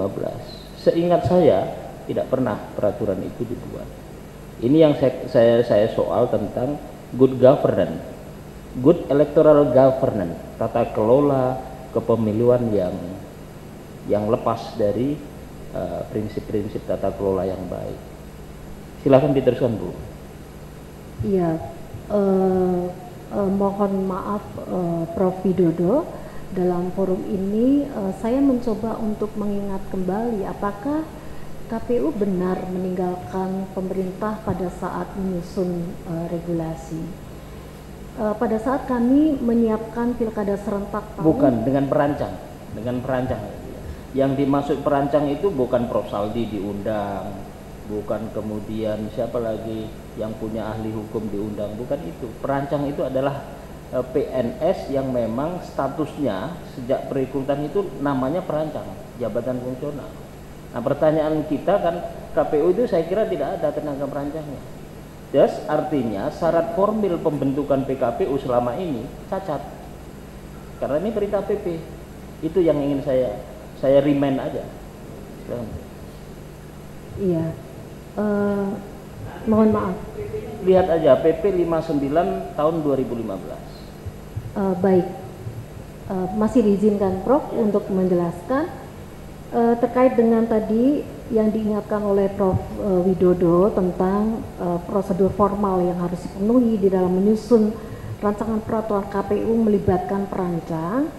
Seingat saya tidak pernah peraturan itu dibuat. Ini yang saya soal tentang good governance, good electoral governance, tata kelola kepemiluan yang lepas dari prinsip-prinsip tata kelola yang baik. Silakan diteruskan Bu. Iya, mohon maaf Prof. Widodo, dalam forum ini saya mencoba untuk mengingat kembali apakah KPU benar meninggalkan pemerintah pada saat menyusun regulasi. Pada saat kami menyiapkan pilkada serentak bukan dengan perancang, yang dimaksud perancang itu bukan Prof Saldi diundang, bukan kemudian siapa lagi yang punya ahli hukum diundang, bukan itu. Perancang itu adalah PNS yang memang statusnya sejak perekrutan itu namanya perancang, jabatan fungsional. Nah, pertanyaan kita kan, KPU itu saya kira tidak ada tenaga perancangnya. Yes, artinya syarat formil pembentukan PKPU selama ini cacat. Karena ini perintah PP. Itu yang ingin saya remind aja. Iya. Mohon maaf. Lihat aja PP 59 tahun 2015. Baik. Masih diizinkan Prof untuk menjelaskan terkait dengan tadi yang diingatkan oleh Prof Widodo tentang prosedur formal yang harus dipenuhi di dalam menyusun rancangan peraturan KPU melibatkan perancang.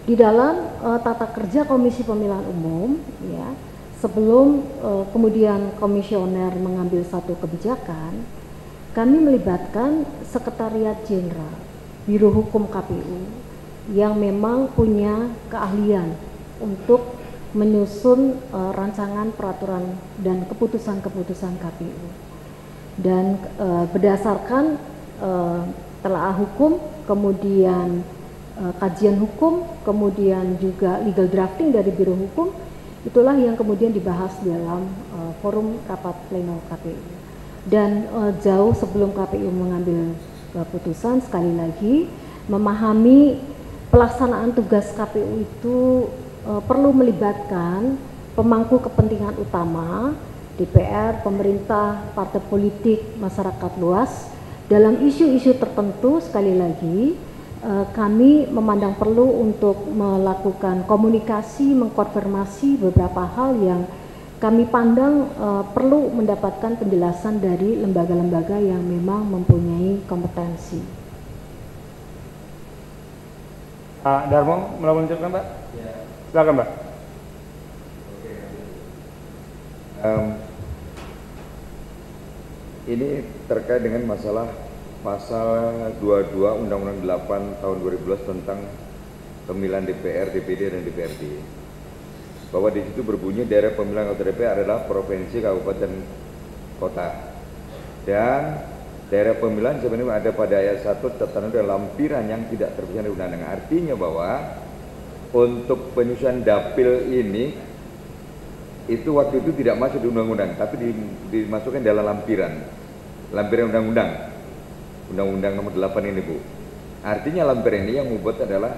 Di dalam tata kerja Komisi Pemilihan Umum, ya, sebelum kemudian komisioner mengambil satu kebijakan, kami melibatkan Sekretariat Jenderal Biro Hukum KPU yang memang punya keahlian untuk menyusun rancangan peraturan dan keputusan-keputusan KPU. Dan berdasarkan telaah hukum, kemudian kajian hukum, kemudian juga legal drafting dari Biro Hukum, itulah yang kemudian dibahas dalam forum rapat pleno KPU. Dan jauh sebelum KPU mengambil keputusan, sekali lagi memahami pelaksanaan tugas KPU itu perlu melibatkan pemangku kepentingan utama, DPR, pemerintah, partai politik, masyarakat luas dalam isu-isu tertentu. Sekali lagi kami memandang perlu untuk melakukan komunikasi, mengkonfirmasi beberapa hal yang kami pandang perlu mendapatkan penjelasan dari lembaga-lembaga yang memang mempunyai kompetensi. Pak Darmo, mau melanjutkan Pak? Ya. Silakan Pak. Ini terkait dengan masalah pasal 22 Undang-Undang 8 tahun 2012 tentang pemilihan DPR, DPD, dan DPRD. Bahwa di situ berbunyi daerah pemilihan anggota DPR adalah provinsi, kabupaten, kota. Dan daerah pemilihan sebenarnya ada pada ayat 1 tertera dalam lampiran yang tidak terpisah dari undang-undang. Artinya bahwa untuk penyusunan dapil ini itu waktu itu tidak masuk di undang-undang, tapi dimasukkan dalam lampiran undang-undang nomor 8 ini Bu. Artinya lampiran ini yang membuat adalah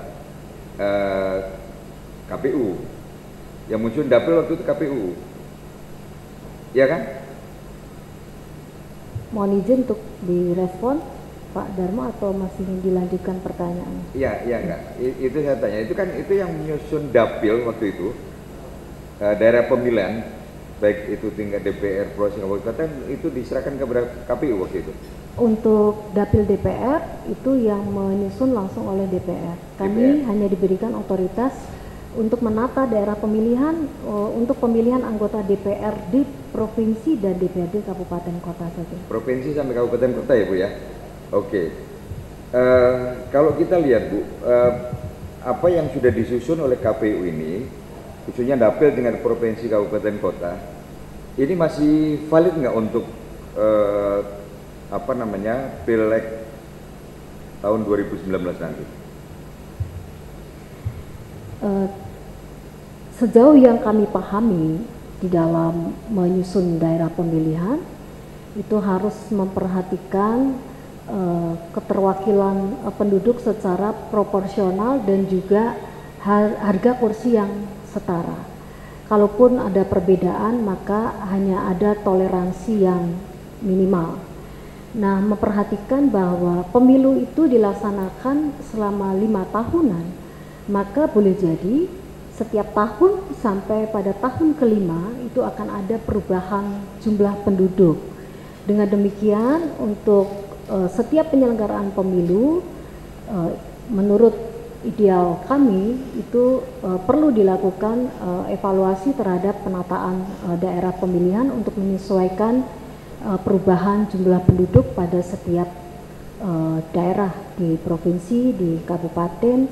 KPU, yang muncul dapil waktu itu KPU, ya kan? Mohon izin untuk direspon Pak Darmo atau masih ingin dilanjutkan pertanyaan? Iya enggak. Itu saya tanya. Itu yang menyusun dapil waktu itu daerah pemilihan, baik itu tingkat DPR, provinsi, kabupaten, itu diserahkan kepada KPU waktu itu. Untuk dapil DPR itu yang menyusun langsung oleh DPR. Kami hanya diberikan otoritas untuk menata daerah pemilihan untuk pemilihan anggota DPR di provinsi dan DPRD kabupaten kota saja. Provinsi sampai kabupaten kota ya Bu ya. Oke. Kalau kita lihat Bu, apa yang sudah disusun oleh KPU ini, khususnya dapil dengan provinsi, kabupaten, kota, ini masih valid nggak untuk Pileg tahun 2019 nanti? Sejauh yang kami pahami di dalam menyusun daerah pemilihan itu harus memperhatikan keterwakilan penduduk secara proporsional dan juga harga kursi yang setara. Kalaupun ada perbedaan maka hanya ada toleransi yang minimal. Nah, memperhatikan bahwa pemilu itu dilaksanakan selama 5 tahunan, maka boleh jadi setiap tahun sampai pada tahun kelima itu akan ada perubahan jumlah penduduk. Dengan demikian untuk setiap penyelenggaraan pemilu menurut ideal kami itu perlu dilakukan evaluasi terhadap penataan daerah pemilihan untuk menyesuaikan perubahan jumlah penduduk pada setiap daerah di provinsi, di kabupaten,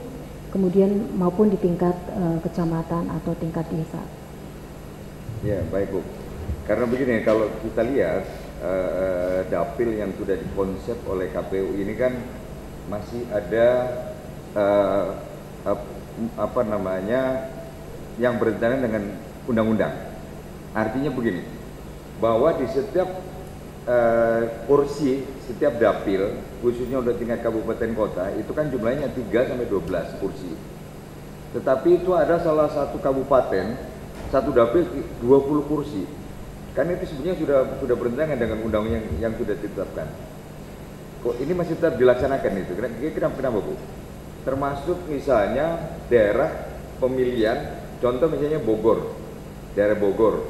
kemudian maupun di tingkat kecamatan atau tingkat desa. Ya, baik Bu. Karena begini, kalau kita lihat dapil yang sudah dikonsep oleh KPU ini kan masih ada yang bertentangan dengan undang-undang. Artinya begini, bahwa di setiap kursi, setiap dapil, khususnya untuk tingkat kabupaten kota, itu kan jumlahnya 3 sampai 12 kursi. Tetapi itu ada salah satu kabupaten, satu dapil 20 kursi. Kan itu sebenarnya sudah bertentangan dengan undang yang sudah ditetapkan. Kok ini masih tetap dilaksanakan itu? Kenapa Bu? Termasuk misalnya daerah pemilihan, contoh misalnya Bogor, daerah Bogor.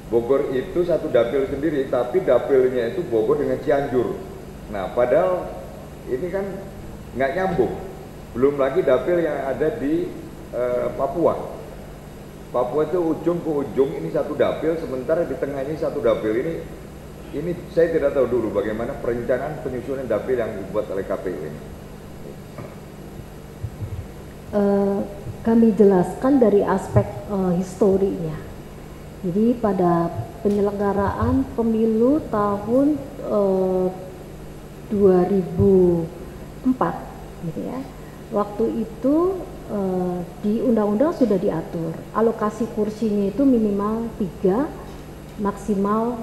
Bogor itu satu dapil sendiri, tapi dapilnya itu Bogor dengan Cianjur. Nah, padahal ini kan nggak nyambung. Belum lagi dapil yang ada di Papua. Papua itu ujung ke ujung ini satu dapil, sementara di tengah ini satu dapil ini saya tidak tahu dulu bagaimana perencanaan penyusunan dapil yang dibuat oleh KPU ini. Kami jelaskan dari aspek historinya. Jadi pada penyelenggaraan pemilu tahun 2004, gitu ya, waktu itu di undang-undang sudah diatur alokasi kursinya itu minimal 3, maksimal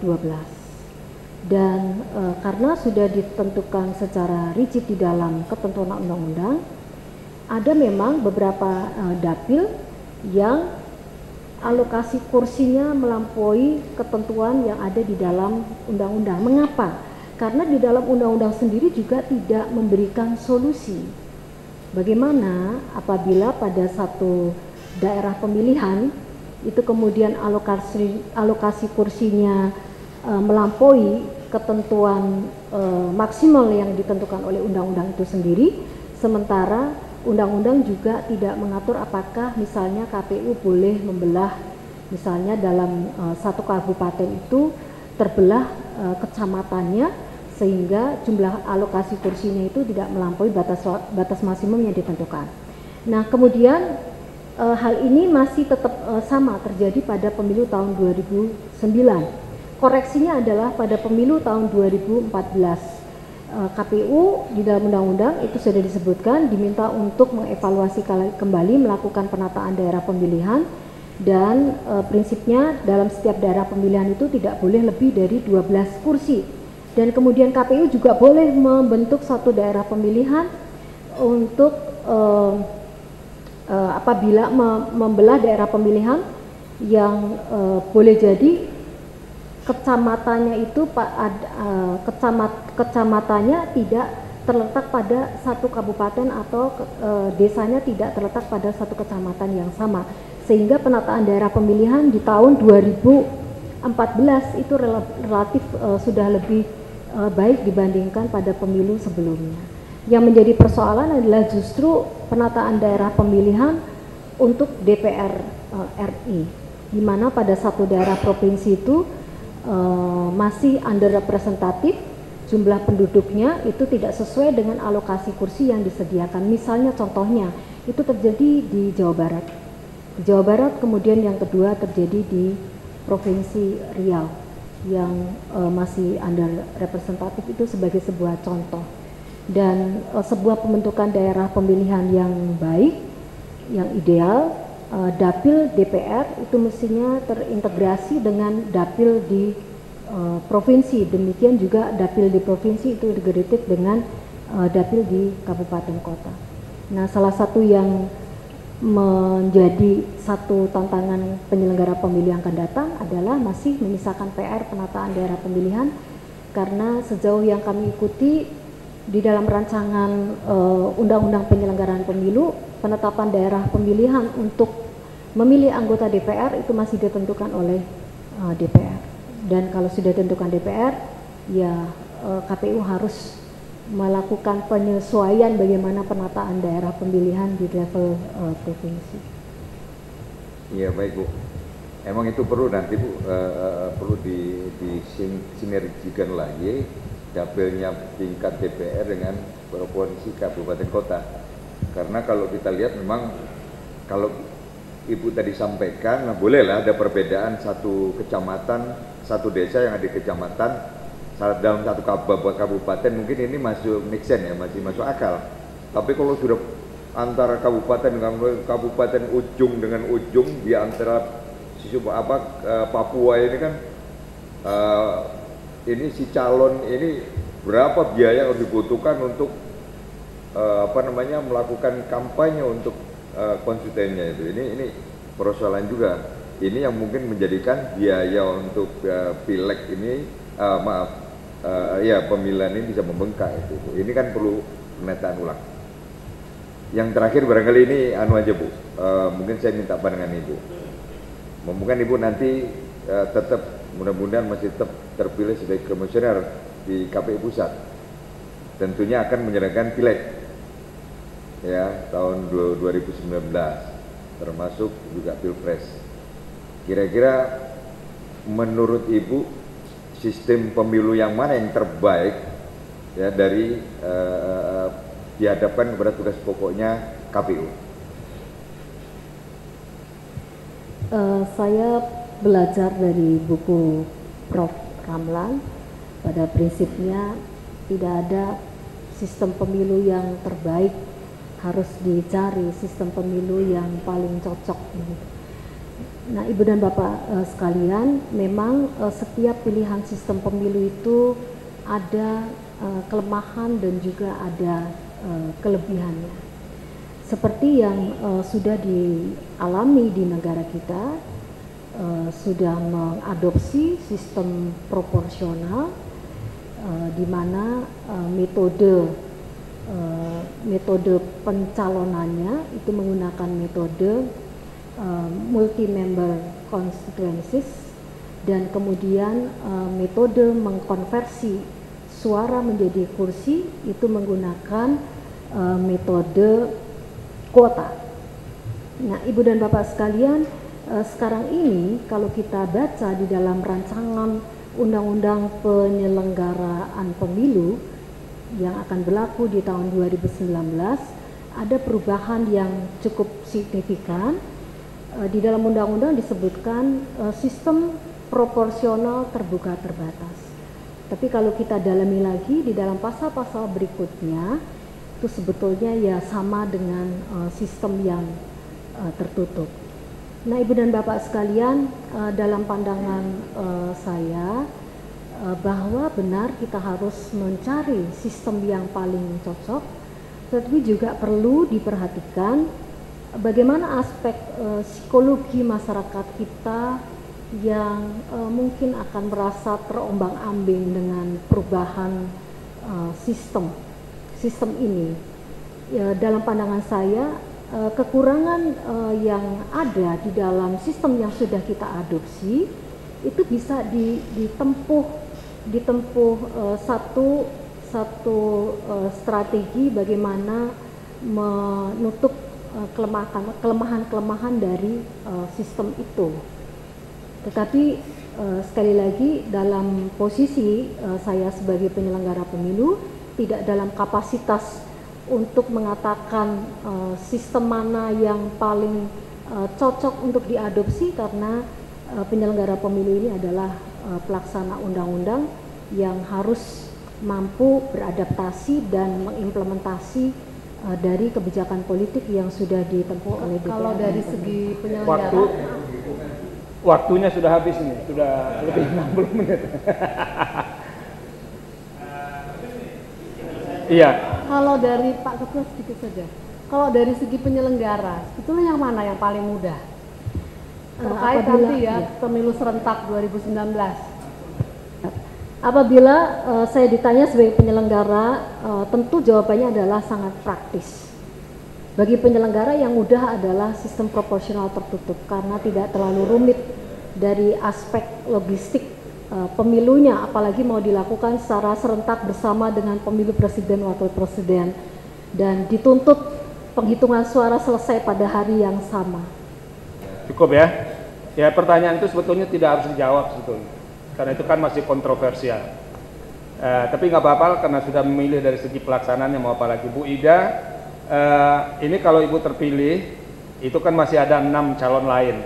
12. Dan karena sudah ditentukan secara rigid di dalam ketentuan undang-undang, ada memang beberapa dapil yang alokasi kursinya melampaui ketentuan yang ada di dalam undang-undang. Mengapa? Karena di dalam undang-undang sendiri juga tidak memberikan solusi. Bagaimana apabila pada satu daerah pemilihan itu kemudian alokasi kursinya melampaui ketentuan maksimal yang ditentukan oleh undang-undang itu sendiri, sementara undang-undang juga tidak mengatur apakah misalnya KPU boleh membelah, misalnya dalam satu kabupaten itu terbelah kecamatannya, sehingga jumlah alokasi kursinya itu tidak melampaui batas maksimum yang ditentukan. Nah, kemudian hal ini masih tetap sama terjadi pada pemilu tahun 2009. Koreksinya adalah pada pemilu tahun 2014. KPU di dalam undang-undang itu sudah disebutkan diminta untuk mengevaluasi kembali melakukan penataan daerah pemilihan, dan prinsipnya dalam setiap daerah pemilihan itu tidak boleh lebih dari 12 kursi. Dan kemudian KPU juga boleh membentuk satu daerah pemilihan untuk apabila membelah daerah pemilihan yang boleh jadi kecamatannya itu kecamatannya tidak terletak pada satu kabupaten atau desanya tidak terletak pada satu kecamatan yang sama, sehingga penataan daerah pemilihan di tahun 2014 itu relatif sudah lebih baik dibandingkan pada pemilu sebelumnya. Yang menjadi persoalan adalah justru penataan daerah pemilihan untuk DPR RI, di mana pada satu daerah provinsi itu masih underrepresentatif, jumlah penduduknya itu tidak sesuai dengan alokasi kursi yang disediakan. Misalnya contohnya itu terjadi di Jawa Barat. Di Jawa Barat, kemudian yang kedua terjadi di Provinsi Riau yang masih underrepresentatif, itu sebagai sebuah contoh. Dan sebuah pembentukan daerah pemilihan yang baik, yang ideal, dapil DPR itu mestinya terintegrasi dengan dapil di provinsi. Demikian juga dapil di provinsi itu integrated dengan dapil di kabupaten kota. Nah, salah satu yang menjadi satu tantangan penyelenggara pemilu yang akan datang adalah masih menyisakan PR penataan daerah pemilihan, karena sejauh yang kami ikuti di dalam rancangan undang-undang penyelenggaraan pemilu, penetapan daerah pemilihan untuk memilih anggota DPR itu masih ditentukan oleh DPR. Dan kalau sudah ditentukan DPR, ya KPU harus melakukan penyesuaian bagaimana penataan daerah pemilihan di level provinsi. Iya baik Bu. Emang itu perlu nanti Bu, perlu disinergikan lagi dapilnya tingkat DPR dengan provinsi, kabupaten, kota. Karena kalau kita lihat memang kalau Ibu tadi sampaikan, nah bolehlah ada perbedaan satu kecamatan, satu desa yang ada di kecamatan dalam satu kabupaten mungkin ini masuk make sense ya, masih masuk akal. Tapi kalau sudah antara kabupaten dengan kabupaten, ujung dengan ujung di antara Papua ini kan ini si calon ini berapa biaya yang dibutuhkan untuk melakukan kampanye untuk konstituennya itu. Ini persoalan juga. Ini yang mungkin menjadikan biaya untuk pileg ini pemilihan ini bisa membengkak itu. Ini kan perlu pemetaan ulang. Yang terakhir barangkali ini aja Bu, mungkin saya minta pandangan Ibu. Mungkin Ibu nanti tetap mudah-mudahan masih tetap terpilih sebagai komisioner di KPU Pusat. Tentunya akan menyelenggarakan pileg ya tahun 2019 termasuk juga Pilpres. Kira-kira menurut Ibu sistem pemilu yang mana yang terbaik ya dari dihadapkan kepada tugas pokoknya KPU? Saya belajar dari buku Prof. Ramlan. Pada prinsipnya tidak ada sistem pemilu yang terbaik, harus dicari sistem pemilu yang paling cocok. Nah, Ibu dan Bapak sekalian, memang setiap pilihan sistem pemilu itu ada kelemahan dan juga ada kelebihannya. Seperti yang sudah dialami di negara kita, sudah mengadopsi sistem proporsional, di mana metode pencalonannya itu menggunakan metode multi-member constituencies, dan kemudian metode mengkonversi suara menjadi kursi itu menggunakan metode kuota. Nah, Ibu dan Bapak sekalian, sekarang ini kalau kita baca di dalam rancangan Undang-Undang Penyelenggaraan Pemilu yang akan berlaku di tahun 2019, ada perubahan yang cukup signifikan. Di dalam undang-undang disebutkan sistem proporsional terbuka terbatas. Tapi kalau kita dalami lagi di dalam pasal-pasal berikutnya, itu sebetulnya ya sama dengan sistem yang tertutup. Nah, Ibu dan Bapak sekalian, dalam pandangan saya, bahwa benar kita harus mencari sistem yang paling cocok, tetapi juga perlu diperhatikan bagaimana aspek psikologi masyarakat kita yang mungkin akan merasa terombang-ambing dengan perubahan sistem ini. Ya, dalam pandangan saya, kekurangan yang ada di dalam sistem yang sudah kita adopsi itu bisa ditempuh satu strategi bagaimana menutup kelemahan-kelemahan dari sistem itu. Tetapi sekali lagi, dalam posisi saya sebagai penyelenggara pemilu tidak dalam kapasitas untuk mengatakan sistem mana yang paling cocok untuk diadopsi, karena penyelenggara pemilu ini adalah pelaksana undang-undang yang harus mampu beradaptasi dan mengimplementasi dari kebijakan politik yang sudah ditempuh oleh DPR. Kalau dari segi penyelenggara, waktunya sudah habis ini, sudah lebih 60 menit. Iya. kalau dari Pak Ketua sedikit saja. Kalau dari segi penyelenggara, sebetulnya yang mana yang paling mudah? Terkait nanti ya pemilu serentak 2019. Apabila saya ditanya sebagai penyelenggara, tentu jawabannya adalah sangat praktis. Bagi penyelenggara yang mudah adalah sistem proporsional tertutup karena tidak terlalu rumit dari aspek logistik pemilunya, apalagi mau dilakukan secara serentak bersama dengan pemilu presiden wakil presiden, dan dituntut penghitungan suara selesai pada hari yang sama. Cukup ya. Ya, pertanyaan itu sebetulnya tidak harus dijawab sebetulnya, karena itu kan masih kontroversial. Tapi nggak apa-apa karena sudah memilih dari segi pelaksanaannya, mau apa lagi. Bu Ida, ini kalau Ibu terpilih, itu kan masih ada 6 calon lain.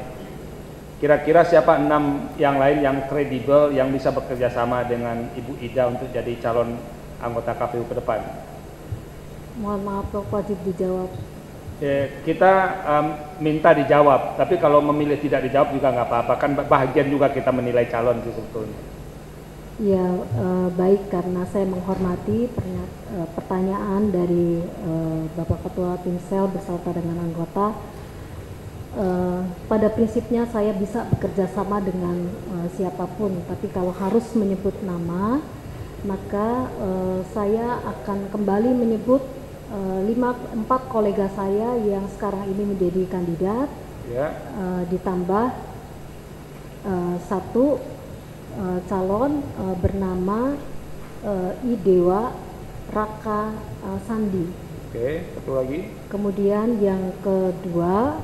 Kira-kira siapa 6 yang lain yang kredibel yang bisa bekerja sama dengan Ibu Ida untuk jadi calon anggota KPU ke depan? Mohon maaf, Prof, wajib dijawab. Kita minta dijawab, tapi kalau memilih tidak dijawab juga nggak apa-apa, kan bahagian juga kita menilai calon sih sebetulnya. Ya, baik, karena saya menghormati pertanyaan dari Bapak Ketua Timsel beserta dengan anggota. Pada prinsipnya saya bisa bekerja sama dengan siapapun, tapi kalau harus menyebut nama, maka saya akan kembali menyebut 4 kolega saya yang sekarang ini menjadi kandidat, ya. Ditambah 1 calon bernama Idewa Raka Sandi. Oke, satu lagi. Kemudian yang kedua,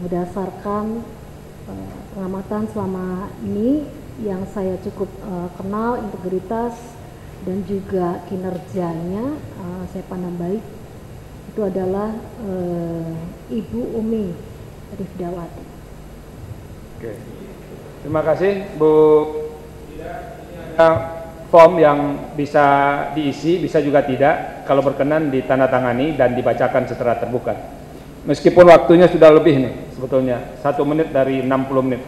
berdasarkan pengamatan selama ini yang saya cukup kenal integritas dan juga kinerjanya, saya pandang baik, itu adalah Ibu Umi Rifdawati. Oke. Terima kasih Bu. Ada form yang bisa diisi, bisa juga tidak. Kalau berkenan ditandatangani dan dibacakan secara terbuka. Meskipun waktunya sudah lebih nih sebetulnya, 1 menit dari 60 menit.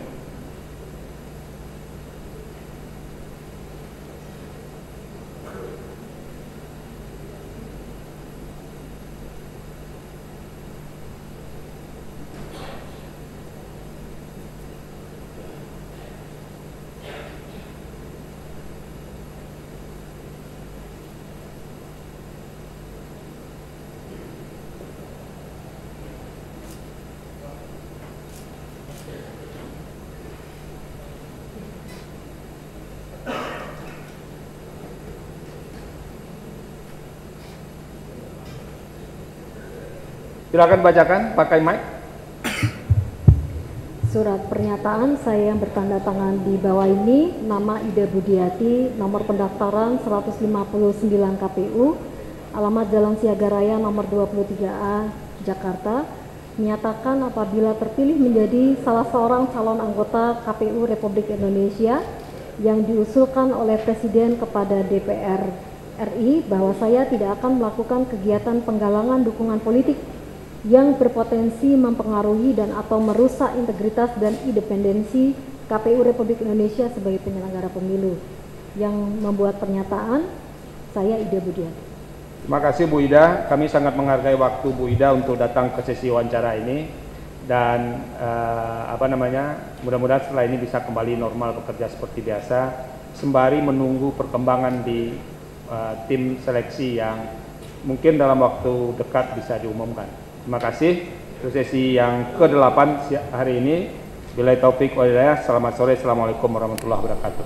Silakan bacakan, pakai mic. Surat pernyataan saya yang bertanda tangan di bawah ini, nama Ida Budiati, nomor pendaftaran 159 KPU, alamat Jalan Siaga Raya nomor 23A, Jakarta, menyatakan apabila terpilih menjadi salah seorang calon anggota KPU Republik Indonesia yang diusulkan oleh Presiden kepada DPR RI, bahwa saya tidak akan melakukan kegiatan penggalangan dukungan politik yang berpotensi mempengaruhi dan atau merusak integritas dan independensi KPU Republik Indonesia sebagai penyelenggara pemilu. Yang membuat pernyataan, saya Ida Budiati. Terima kasih Bu Ida, kami sangat menghargai waktu Bu Ida untuk datang ke sesi wawancara ini, dan mudah-mudahan setelah ini bisa kembali normal bekerja seperti biasa, sembari menunggu perkembangan di tim seleksi yang mungkin dalam waktu dekat bisa diumumkan. Terima kasih. Itu sesi yang ke-8 hari ini. Billahi taufik wal hidayah. Selamat sore. Assalamualaikum warahmatullahi wabarakatuh.